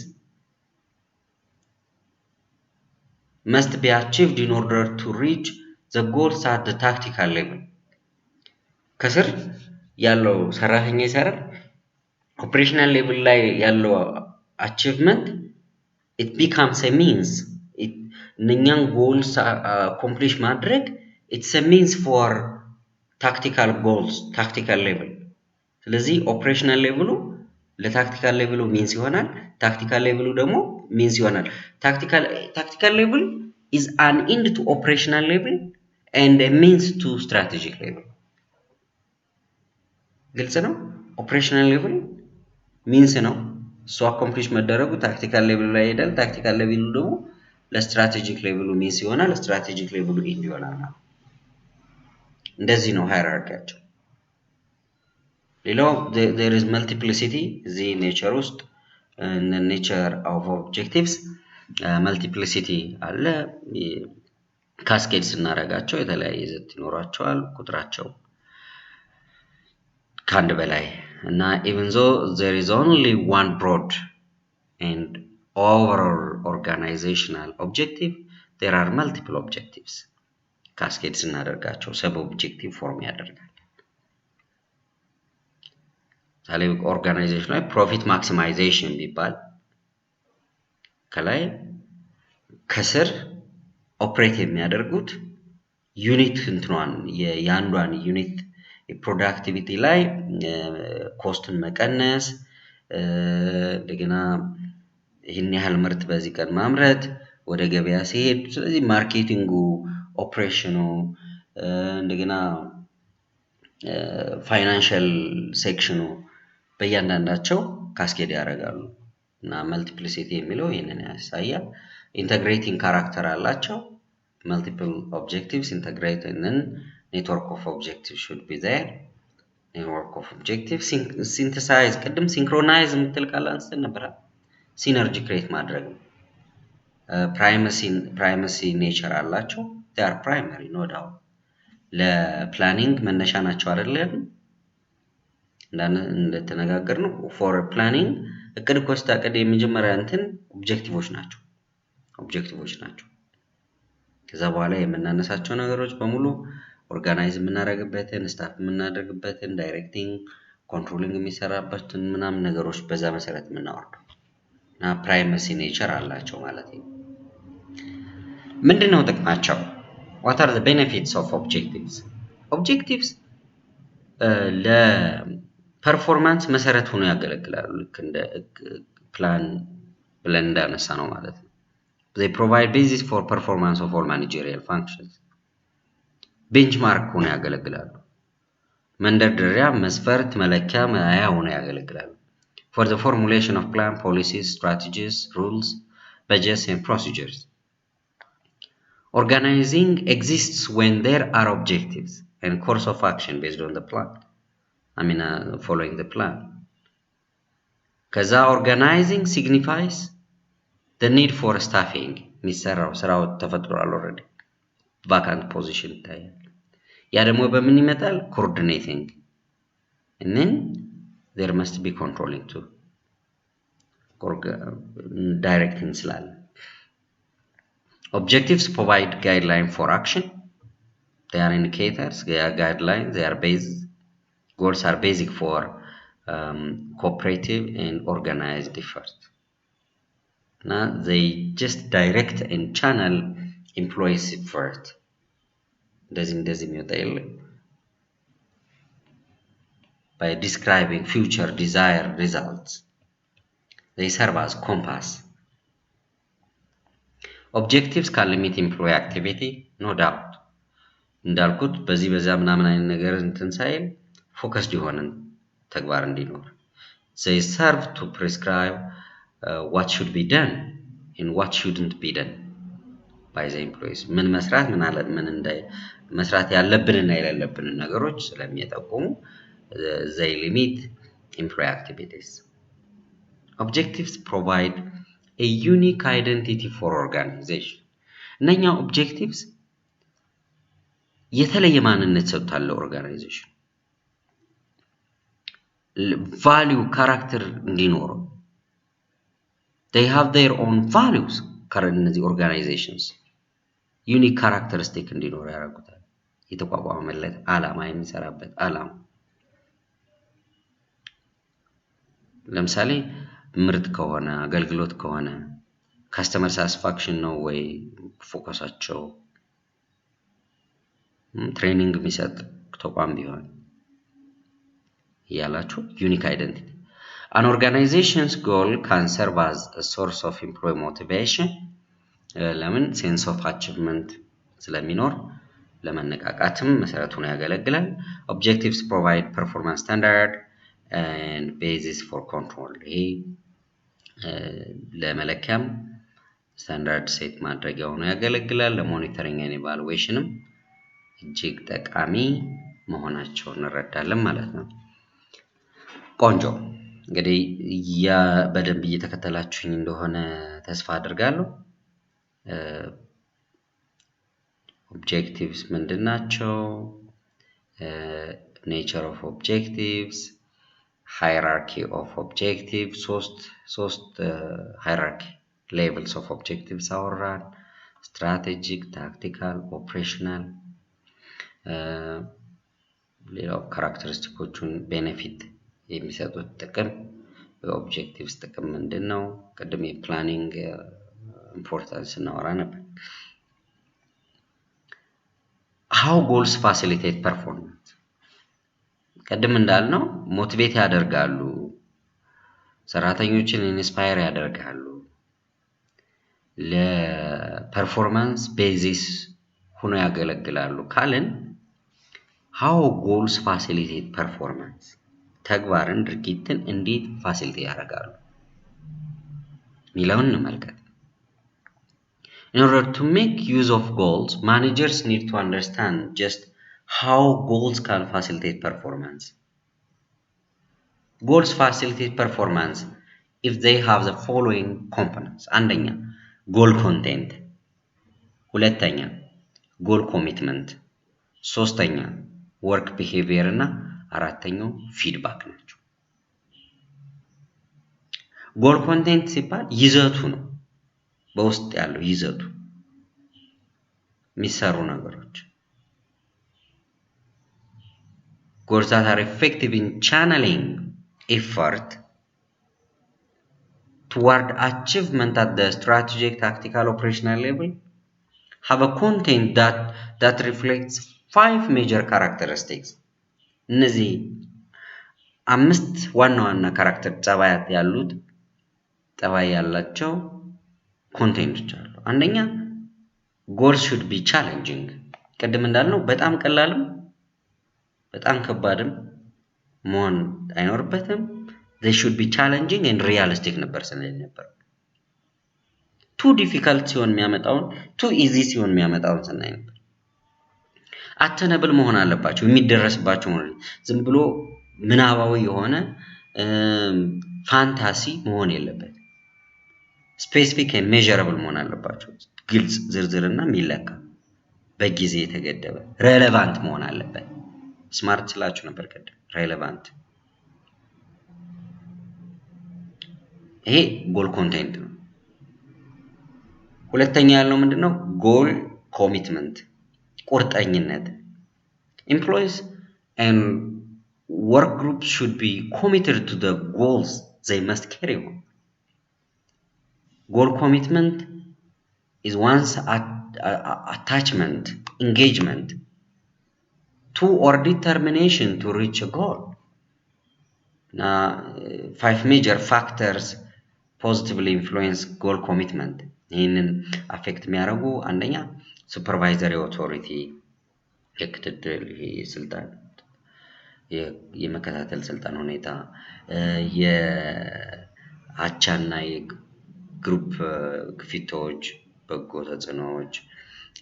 must be achieved in order to reach the goals at the tactical level. ከስር ያለው ሰራተኛ ይሰራል። ኦፕሬሽናል ሌቭል ላይ ያለው achievement it becomes a means. እነኛን goals accomplish ማድረግ it's a means for tactical goals, tactical level. ስለዚህ ኦፕሬሽናል ሌቭሉ ለታክቲካል ሌቭሉ ሚንስ ይሆናል። ታክቲካል ሌቭሉ ደግሞ ሚንስ ይሆናል። ታክቲካል ሌቭል is an end to operational level and a means to strategic level. ግልጽ ነው። ኦፕሬሽናል ሌቭል ሚንስ ነው። እሱ አኮምፕሊሽ መደረጉ ታክቲካል ሌቭሉ ላይ ይሄዳል። ታክቲካል ሌቭሉ ደግሞ ለስትራቴጂክ ሌቭሉ ሚንስ ይሆናል። ስትራቴጂክ ሌቭሉ ኢንድ ይሆናል ማለት እንደዚህ ነው ሃይራርኪያቸው። ሌላው there is multiplicity the nature ውስጥ the nature of objectives multiplicity አለ። ካስኬድ ስናረጋቸው የተለያየ ይዘት ይኖራቸዋል። ቁጥራቸው ከአንድ በላይ እና even though there is only one broad and overall organizational objective there are multiple objectives. ካስኬድ ስናደርጋቸው ሰብ ኦብጀክቲቭ ፎርም ያደርጋል። ታዲያ ኦርጋናይዜሽን ላይ ፕሮፊት ማክሲማይዜሽን ቢባል ከላይ ከስር ኦፕሬት የሚያደርጉት ዩኒት እንትኗን የአንዷን ዩኒት ፕሮዳክቲቪቲ ላይ ኮስትን መቀነስ እንደገና ይህን ያህል ምርት በዚህ ቀን ማምረት ወደ ገበያ ሲሄድ ስለዚህ ማርኬቲንጉ ኦፕሬሽኑ እንደገና ፋይናንሻል ሴክሽኑ በእያንዳንዳቸው ካስኬድ ያደርጋሉ እና መልቲፕሊሲቲ የሚለው ይህንን ያሳያል። ኢንተግሬቲንግ ካራክተር አላቸው። multiple objectives integrate and then network of objectives should be there. network of objectives synthesize ቅድም synchronize የምትል ቃል አንስተን ነበር። ሲነርጂ ክሬት ማድረግ primacy nature አላቸው። they are primary no doubt ለፕላኒንግ መነሻ ናቸው አይደለም እንደተነጋገርነው for planning እቅድ ኮስታ ቀደ የመጀመሪያ እንትን ኦብጀክቲቮች ናቸው። ከዛ በኋላ የምናነሳቸው ነገሮች በሙሉ ኦርጋናይዝ የምናደርግበትን ስታፍ የምናደርግበትን ዳይሬክቲንግ ኮንትሮሊንግ የሚሰራበትን ምናምን ነገሮች በዛ መሰረት የምናወርደው እና ፕራይመሲ ኔቸር አላቸው ማለት ነው። ምንድነው ጥቅማቸው? what are the benefits of objectives? objectives ለፐርፎርማንስ መሰረት ሆኖ ያገለግላሉ። ልክ እንደ ፕላን ብለን እንዳነሳ ነው ማለት ነው። they provide basis for performance of all managerial functions. ቤንችማርክ ሆኖ ያገለግላሉ። መንደርደሪያ፣ መስፈርት፣ መለኪያ፣ ማያ ሆኖ ያገለግላሉ። for the formulation of plan, policies, strategies, rules, budgets and procedures. Organizing exists when there are objectives and course of action based on the plan. Following the plan. ከዛ organizing signifies the need for staffing. የሚሰራው ስራው ተፈጥሯል already. vacant position ይታያል። ያ ደግሞ በምን ይመጣል? coordinating. and then there must be controlling too. directing ስላለ objectives provide guideline for action. They are indicators, they are guidelines, they are basic. Goals are basic for cooperative and organized effort. Now they just direct and channel employees' effort. Doesn't by describing future desired results. They serve as compass. Objectives can limit employee activity, no doubt. እንዳልኩት በዚህ በዛ ምናምን አይነት ነገር እንትን ሳይል ፎከስድ የሆነን ተግባር እንዲኖር they serve to prescribe what should be done and what shouldn't be done by the employees ምን መስራት ምን እንዳይ መስራት ያለብንና የሌለብንን ነገሮች ስለሚጠቁሙ they limit employee activities. Objectives provide a unique identity for organization. እነኛ objectives የተለየ ማንነት ሰጥቷል ለኦርጋናይዜሽን value character እንዲኖረው they have their own values እነዚህ organizations unique characteristic እንዲኖረው ያደርጉታል የተቋቋመለት ዓላማ የሚሰራበት ዓላማ ለምሳሌ ምርት ከሆነ አገልግሎት ከሆነ customer satisfaction ነው ወይ ፎከሳቸው ትሬኒንግ የሚሰጥ ተቋም ቢሆን ያላችሁ unique identity. An organization's goal can serve as a source of employee motivation. ለምን sense of achievement ስለሚኖር ለመነቃቃትም መሰረት ሆኖ ያገለግላል. Objectives provide performance standard and basis for control. ይሄ ለመለኪያም ስታንዳርድ ሴት ማድረጊያ ሆኖ ያገለግላል ለሞኒተሪንግ and evaluationም እጅግ ጠቃሚ መሆናቸውን እንረዳለን ማለት ነው ቆንጆ እንግዲህ ያ በደንብ እየተከተላችሁኝ እንደሆነ ተስፋ አድርጋለሁ objectives ምንድናቸው nature of objectives hierarchy of objectives ሶስት hierarchy levels of objectives አወራን strategic tactical operational ሌላው ካራክተሪስቲኮቹን ቤኔፊት የሚሰጡት ጥቅም በኦብጀክቲቭስ ጥቅም ምንድነው ቀደም የፕላኒንግ ኢምፖርታንስ እናወራ ነበር how goals facilitate performance ቀደም እንዳልነው ሞቲቬት ያደርጋሉ ሰራተኞችን ኢንስፓየር ያደርጋሉ ለፐርፎርማንስ ቤዚስ ሆኖ ያገለግላሉ ካለን how goals facilitate performance ተግባርን ድርጊትን እንዴት ፋሲሊቴት ያደርጋሉ ሚለውን እንመልከት In order to make use of goals managers need to understand just how goals can facilitate performance goals facilitate performance if they have the following components አንደኛ goal content ሁለተኛ goal commitment ሶስተኛ work behavior እና አራተኛው feedback ናቸው goal content ሲባል ይዘቱ ነው በውስጥ ያለው ይዘቱ የሚሰሩ ነገሮች goals that are effective in channeling effort toward achievement at the strategic tactical operational level have a content that reflects 5 major characteristics እነዚህ አምስት ዋና ዋና ካራክተር ጸባያት ያሉት ጸባይ ያላቸው ኮንቴንቶች አሉ አንደኛ goals should be challenging ቀደም እንዳልነው በጣም ቀላልም በጣም ከባድም መሆን አይኖርበትም they should be challenging and realistic ነበር ስንል ነበር too difficult ሲሆን የሚያመጣውን too easy ሲሆን የሚያመጣውን ስናይ ነበር አተነብል መሆን አለባቸው የሚደረስባቸው ማለት ዝም ብሎ ምናባዊ የሆነ ፋንታሲ መሆን የለበት ስፔሲፊክ and measurable መሆን አለባቸው ግልጽ ዝርዝርና የሚለካ በጊዜ የተገደበ ሬሌቫንት መሆን አለበት ስማርት ስላችሁ ነበር ቀደም ሬሌቫንት ይሄ ጎል ኮንቴንት ነው ሁለተኛ ያለው ምንድነው ጎል ኮሚትመንት ቁርጠኝነት employees and work groups should be committed to the goals they must carry on goal commitment is one's attachment engagement to or determination to reach a goal now 5 major factors positively influence goal commitment ይህንን አፌክት የሚያደርጉ አንደኛ ሱፐርቫይዘሪ ኦቶሪቲ የክትትል ስልጣን የመከታተል ስልጣን ሁኔታ የአቻና የግሩፕ ግፊቶች በጎ ተጽዕኖዎች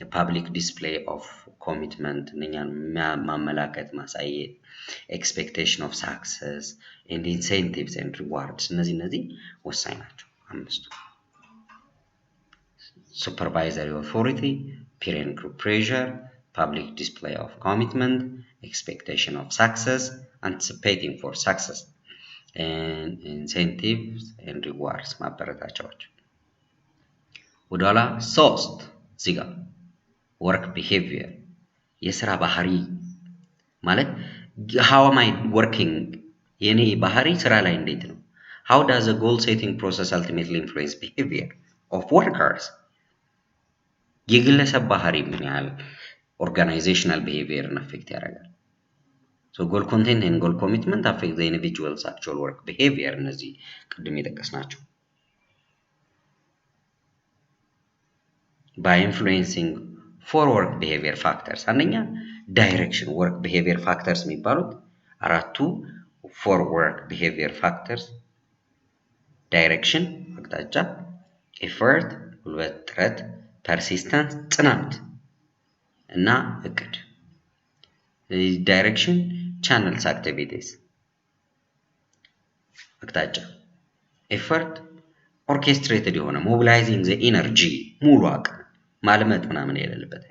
የፓብሊክ ዲስፕሌይ ኦፍ ኮሚትመንት እነኛን ማመላከት ማሳየት ኤክስፔክቴሽን ኦፍ ሳክሰስ ኤንድ ኢንሴንቲቭስ ኤንድ ሪዋርድስ እነዚህ ወሳኝ ናቸው አምስቱ supervisory authority peer and group pressure public display of commitment expectation of success anticipating for success and incentives and rewards ማበረታቻዎች ወደኋላ ሶስት እዚህ ጋር work behavior የስራ ባህሪ ማለት how am I working የኔ ባህሪ ስራ ላይ እንዴት ነው how does the goal setting process ultimately influence behavior of workers የግለሰብ ባህሪ ምን ያህል organizational behavior affect ያደርጋል so goal content and goal commitment affect the individual's actual work behavior እነዚህ ቅድም የጠቀስናቸው by influencing four work behavior factors አንደኛ direction work behavior factors የሚባሉት አራቱ four work behavior factors direction አቅጣጫ effort ጉልበት ጥረት persistence ጽናት እና እቅድ direction channels activities አቅጣጫ effort orchestrated የሆነ mobilizing the energy ሙሉ አቅም ማልመት ምናምን የሌለበት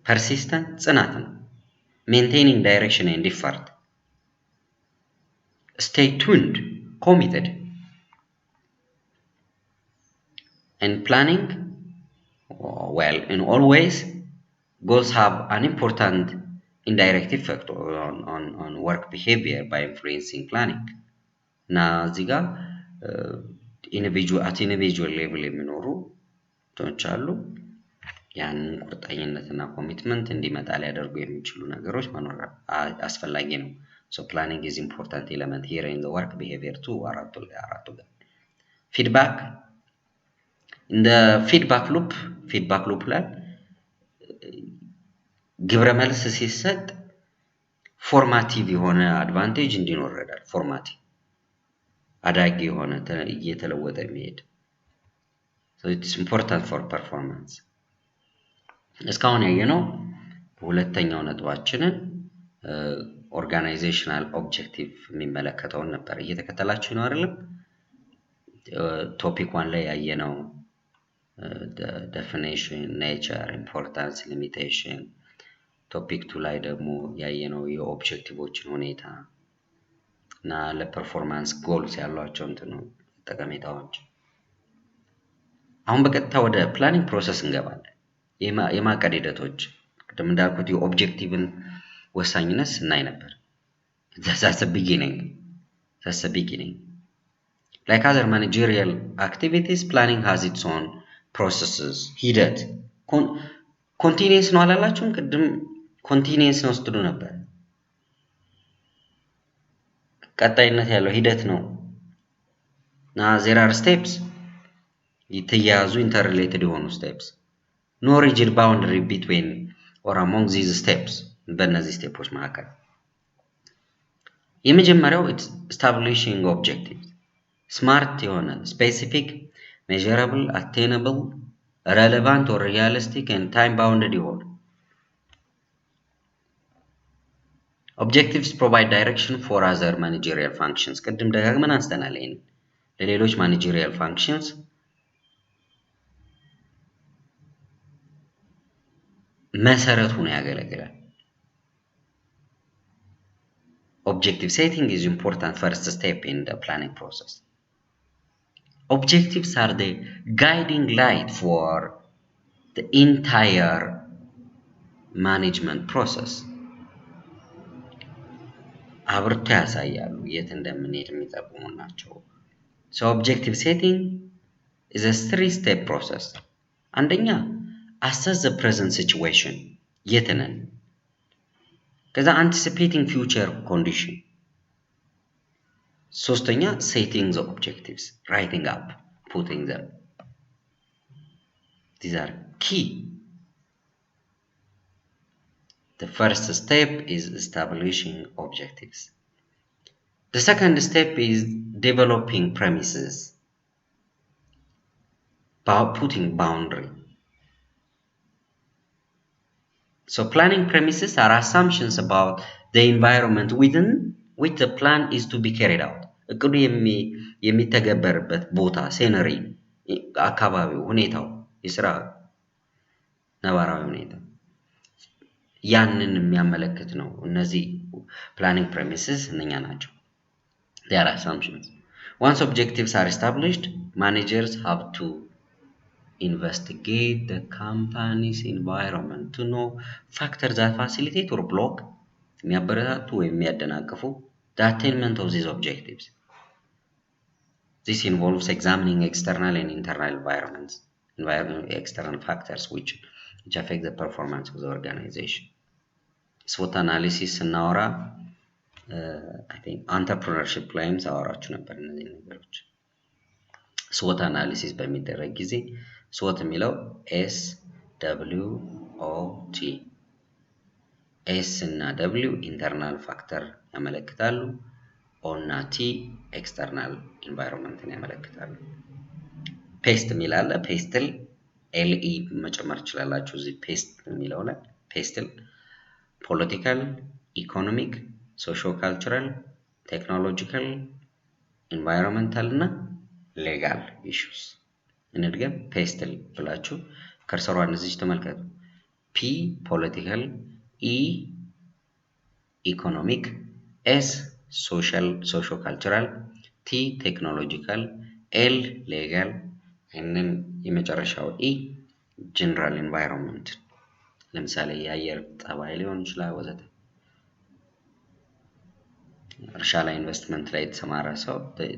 persistent ጽናት ነው maintaining direction and effort stay tuned committed and planning well in all ways goals have an important indirect effect on work behavior by influencing planning now ziga individual level የሚኖሩ ተንቻሉ ያን ቁርጠኝነትና ኮሚትመንት እንዲመጣ ሊያደርጉ የሚችሉ ነገሮች መኖር አስፈላጊ ነው so planning is important element here in the work behavior too አራቱ ጋር feedback in the feedback loop ላይ ግብረ መልስ ሲሰጥ ፎርማቲቭ የሆነ አድቫንቴጅ እንዲኖር ይረዳል ፎርማቲቭ አዳጊ የሆነ እየተለወጠ የሚሄድ so it's important for performance እስካሁን ያየነው ሁለተኛው ነጥባችንን organizational objective የሚመለከተውን ነበር እየተከተላችሁ ነው አይደል topic 1 ላይ ያየነው the definition nature importance limitation topic 2 ላይ ደግሞ ያየነው የኦብጀክቲቮችን ሁኔታ እና ለፐርፎርማንስ ጎልስ ያሏቸው እንትነው ጠቀሜታዎች አሁን በቀጥታ ወደ ፕላኒንግ ፕሮሰስ እንገባለን የማቀድ ሂደቶች ቅድም እንዳልኩት የኦብጀክቲቭን ወሳኝነት እናይ ነበር that's the beginning like other managerial activities planning has its own processes ሂደት continuous ነው አላላችሁም ቅድም continuous ነው ስትሉ ነበር ቀጣይነት ያለው ሂደት ነው now there are steps የተያዙ interrelated የሆኑ steps no rigid boundary between or among these steps በእነዚህ ስቴፖች መካከል የመጀመሪያው establishing objectives smart የሆነ specific measurable attainable relevant or realistic and time bounded የሆኑ objectives provide direction for other managerial functions ቅድም ደጋግመን አንስተናል ይሄን ለሌሎች managerial functions መሰረት ሆኖ ያገለግላል objective setting is important first step in the planning process objectives are the guiding light for the entire management process አብርቶ ያሳያሉ የት እንደምንሄድ የሚጠቁሙ ናቸው so objective setting is a three-step process አንደኛ assess the present situation የት ነን ከዛ anticipating future condition ሶስተኛ setting the objectives writing up putting them These are key. The first step is establishing objectives. The second step is developing premises, putting boundary. So planning premises are assumptions about the environment within which the plan is to be carried out. እቅዱ የሚተገበርበት ቦታ ሴነሪ፣ አካባቢው፣ ሁኔታው፣ የስራ ነባራዊ ሁኔታ ያንን የሚያመለክት ነው። እነዚህ planning premises እነኛ ናቸው። They are assumptions. Once objectives are established, managers have to investigate the company's environment to know factors that facilitate or block የሚያበረታቱ ወይም የሚያደናቅፉ the attainment of these objectives. This involves examining external and internal environments, external factors which affect the performance of the organization. SWOT analysis ስናወራ I think entrepreneurship ላይም ሳወራችሁ ነበር እነዚህ ነገሮች። SWOT analysis በሚደረግ ጊዜ SWOT የሚለው SWOT S እና W ኢንተርናል ፋክተር ያመለክታሉ። O እና T ኤክስተርናል ኢንቫይሮንመንትን ያመለክታሉ። ፔስት የሚል አለ። ፔስትል LE መጨመር ትችላላችሁ እዚህ ፔስት የሚለው ላይ። ፔስትል ፖለቲካል፣ ኢኮኖሚክ፣ ሶሾ ካልቸራል፣ ቴክኖሎጂካል፣ ኢንቫይሮንመንታል እና ሌጋል ኢሹስ። እንድገም ፔስትል ብላችሁ ከርሰሯን እዚህ ተመልከቱ። P ፖለቲካል፣ E ኢኮኖሚክ፣ S ሶሾ ካልቸራል፣ T ቴክኖሎጂካል፣ L ሌጋል እና የመጨረሻው E ጀነራል ኢንቫይሮንመንት። ለምሳሌ የአየር ጠባይ ሊሆን ይችላል ወዘተ። እርሻ ላይ ኢንቨስትመንት ላይ የተሰማራ ሰው they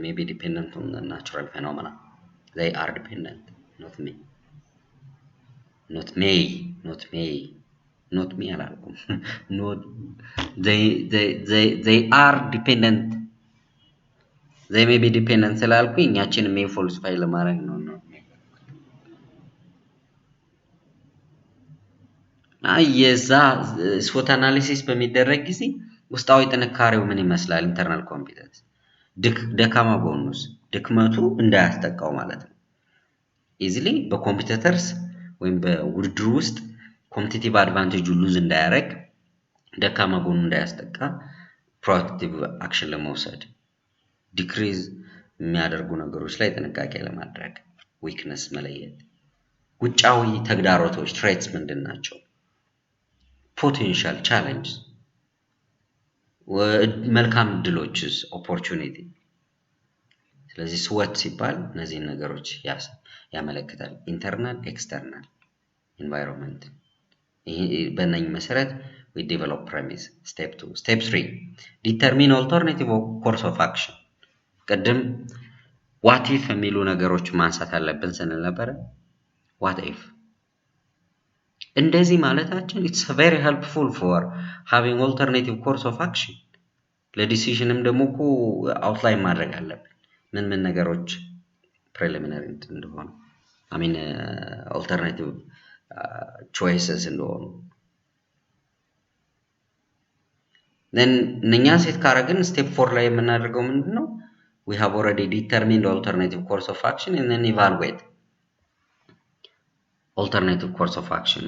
may be dependent on the natural phenomena. They are dependent, not me አላልኩም። they are dependent. they may be dependent ስላልኩኝ ያችን may falsify ለማድረግ ነው። የዛ SWOT አናሊሲስ በሚደረግ ጊዜ ውስጣዊ ጥንካሬው ምን ይመስላል? ኢንተርናል ኮምፒተንስ። ደካማ ጎኑስ ድክመቱ እንዳያስጠቃው ማለት ነው። ኢዚሊ በኮምፒቲተርስ ወይም በውድድሩ ውስጥ ኮምፒቲቲቭ አድቫንቴጁ ሉዝ እንዳያረግ፣ ደካማ ጎኑ እንዳያስጠቃ ፕሮአክቲቭ አክሽን ለመውሰድ፣ ዲክሪዝ የሚያደርጉ ነገሮች ላይ ጥንቃቄ ለማድረግ፣ ዊክነስ መለየት፣ ውጫዊ ተግዳሮቶች ትሬትስ ምንድናቸው፣ ፖቴንሻል ቻሌንጅ፣ መልካም ድሎችስ ኦፖርቹኒቲ። ስለዚህ SWOT ሲባል እነዚህ ነገሮች ያመለክታል። ኢንተርናል ኤክስተርናል ኢንቫይሮንመንት። ይሄ በእነኚህ መሰረት we develop premise. Step 2. Step 3. Determine alternative course of action. ቀደም what if የሚሉ ነገሮች ማንሳት አለብን ስንል ነበር። what if እንደዚህ ማለታችን it's very helpful for having alternative course of action. ለዲሲዥንም ደግሞ እኮ አውትላይን ማድረግ አለብን ምን ነገሮች preliminary እንደሆኑ alternative choices እንደሆኑ። then እኛ ሴት ካረግን step 4 ላይ የምናደርገው ምንድነው? we have already determined alternative course of action and then evaluate alternative course of action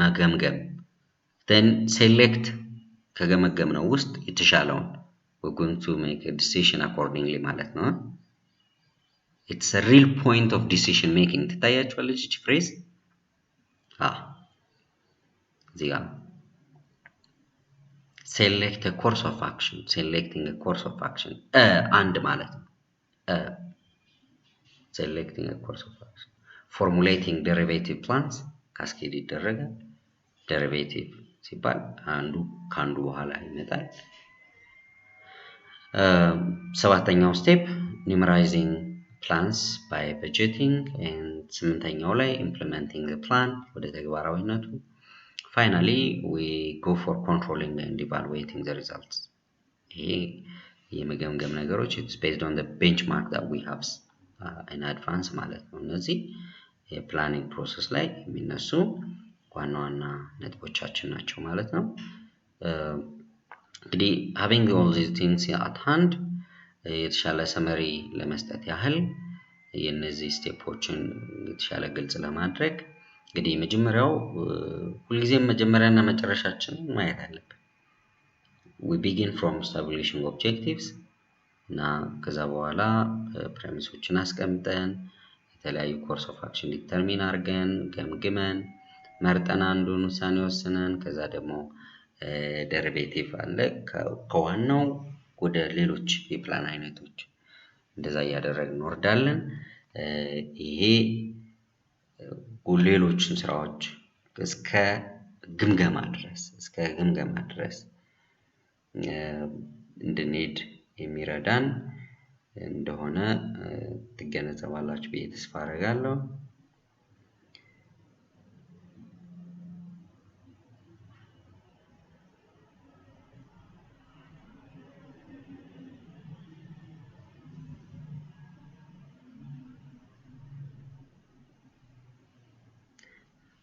መገምገም then select ከገመገምነው ውስጥ የተሻለውን we're going to make a decision accordingly ማለት ነው። it's a real point of decision making. ትታያችኋለች እቺ ፍሬዝ እዚህ ጋር select a course of action. selecting a course of action አንድ ማለት ነው። selecting a course of action. formulating derivative plans ካስኬድ ይደረጋል። derivative ሲባል አንዱ ካንዱ በኋላ ይመጣል። ሰባተኛው ስቴፕ numerizing plans by budgeting and ስምንተኛው ላይ implementing the plan ወደ ተግባራዊነቱ። finally we go for controlling and evaluating the results. ይሄ የመገምገም ነገሮች it's based on the benchmark that we have in advance ማለት ነው። እነዚህ የፕላኒንግ ፕሮሰስ ላይ የሚነሱ ዋና ዋና ነጥቦቻችን ናቸው ማለት ነው። እንግዲህ having all these things at hand የተሻለ ሰመሪ ለመስጠት ያህል የነዚህ ስቴፖችን የተሻለ ግልጽ ለማድረግ እንግዲህ መጀመሪያው ሁልጊዜም መጀመሪያና መጨረሻችንን ማየት አለብን። we begin from establishing objectives እና ከዛ በኋላ ፕሬሚሶችን አስቀምጠን የተለያዩ ኮርስ ኦፍ አክሽን ዲተርሚን አድርገን ገምግመን መርጠን አንዱን ውሳኔ ወስነን ከዛ ደግሞ ደሪቬቲቭ አለ ከዋናው ወደ ሌሎች የፕላን አይነቶች እንደዛ እያደረግን እንወርዳለን። ይሄ ሌሎችን ስራዎች እስከ ግምገማ ድረስ እንድንሄድ የሚረዳን እንደሆነ ትገነዘባላችሁ ብዬ ተስፋ አደርጋለሁ።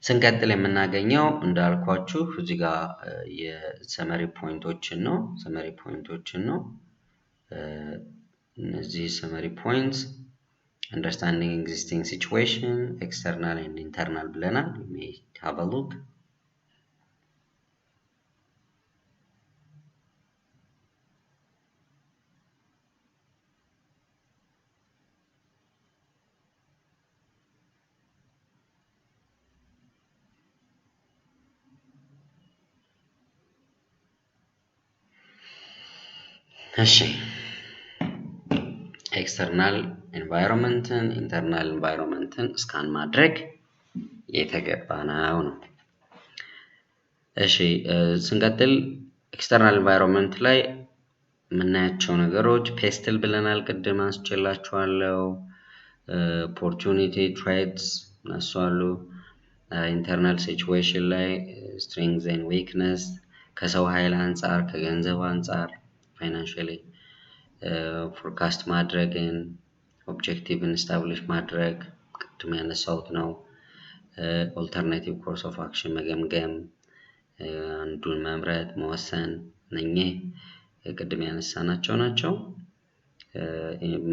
ስንቀጥል የምናገኘው እንዳልኳችሁ እዚህ ጋር የሰመሪ ፖይንቶችን ነው። እነዚህ ሰመሪ ፖይንትስ understanding existing situation, external and internal ብለናል. We may have a look. እሺ ኤክስተርናል ኤንቫይሮንመንትን ኢንተርናል ኤንቫይሮንመንትን ስካን ማድረግ የተገባናው ነው። እሺ ስንቀጥል ኤክስተርናል ኤንቫይሮንመንት ላይ የምናያቸው ነገሮች ፔስትል ብለናል ቅድም አንስቼላችኋለሁ። ኦፖርቹኒቲ ትሬትስ ናሷሉ። ኢንተርናል ሲቹዌሽን ላይ ስትሬንግዝ ኤንድ ዊክነስ ከሰው ኃይል አንፃር ከገንዘብ አንፃር ፋይናንሻሊ ፎርካስት ማድረግን ኦብጀክቲቭን ስታብሊሽ ማድረግ ቅድም ያነሳሁት ነው። ኦልተርናቲቭ ኮርስ ኦፍ አክሽን መገምገም አንዱን መምረጥ መወሰን እነኚህ ቅድም ያነሳናቸው ናቸው።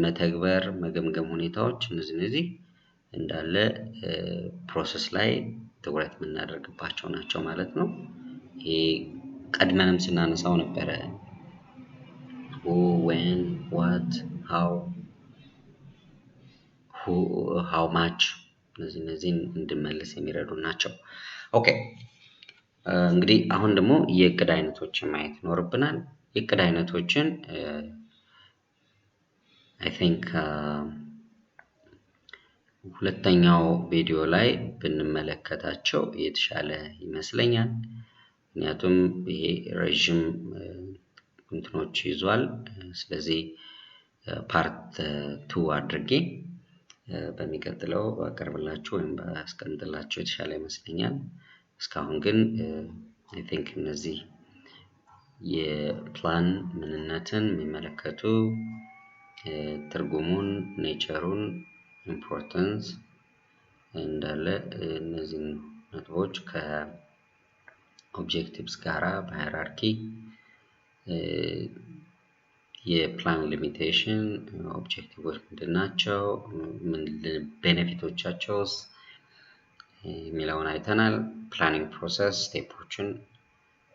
መተግበር መገምገም ሁኔታዎች እነዚህ እንዳለ ፕሮሰስ ላይ ትኩረት የምናደርግባቸው ናቸው ማለት ነው። ይሄ ቀድመንም ስናነሳው ነበረ። who, when, what, how much እነዚህን እንድመልስ የሚረዱ ናቸው። ኦኬ እንግዲህ አሁን ደግሞ የእቅድ አይነቶችን ማየት ይኖርብናል። የእቅድ አይነቶችን I think ሁለተኛው ቪዲዮ ላይ ብንመለከታቸው የተሻለ ይመስለኛል። ምክንያቱም ይሄ ረጅም እንትኖች ይዟል። ስለዚህ ፓርት 2 አድርጌ በሚቀጥለው አቀርብላችሁ ወይም ባስቀምጥላችሁ የተሻለ ይመስለኛል። እስካሁን ግን I think እነዚህ የፕላን ምንነትን የሚመለከቱ ትርጉሙን ኔቸሩን ኢምፖርታንስ እንዳለ እነዚህን ነጥቦች ከኦብጀክቲቭስ ጋራ በሃይራርኪ የፕላን ሊሚቴሽን ኦብጀክቲቮች ምንድናቸው ምን ቤኔፊቶቻቸውስ የሚለውን አይተናል። ፕላኒንግ ፕሮሰስ ስቴፖችን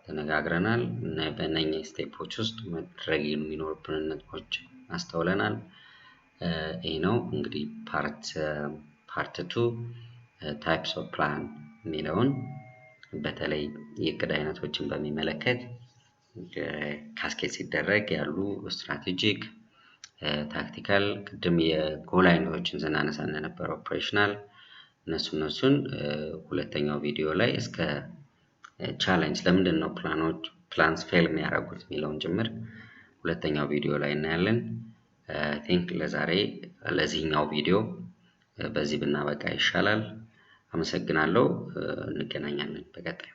ተነጋግረናል እና በእነኚህ ስቴፖች ውስጥ መድረግ የሚኖርብንን ነጥቦች አስተውለናል። ይሄ ነው እንግዲህ ፓርት 2 ታይፕስ ኦፍ ፕላን የሚለውን በተለይ የእቅድ አይነቶችን በሚመለከት ካስኬድ ሲደረግ ያሉ ስትራቴጂክ ታክቲካል ቅድም የጎል አይነቶችን ስናነሳ ነበር ኦፕሬሽናል እነሱን ሁለተኛው ቪዲዮ ላይ እስከ ቻሌንጅ ለምንድነው ፕላንስ ፌል የሚያደርጉት የሚለውን ጭምር ሁለተኛው ቪዲዮ ላይ እናያለን። I think ለዛሬ ለዚህኛው ቪዲዮ በዚህ ብናበቃ ይሻላል። አመሰግናለሁ። እንገናኛለን በቀጣይ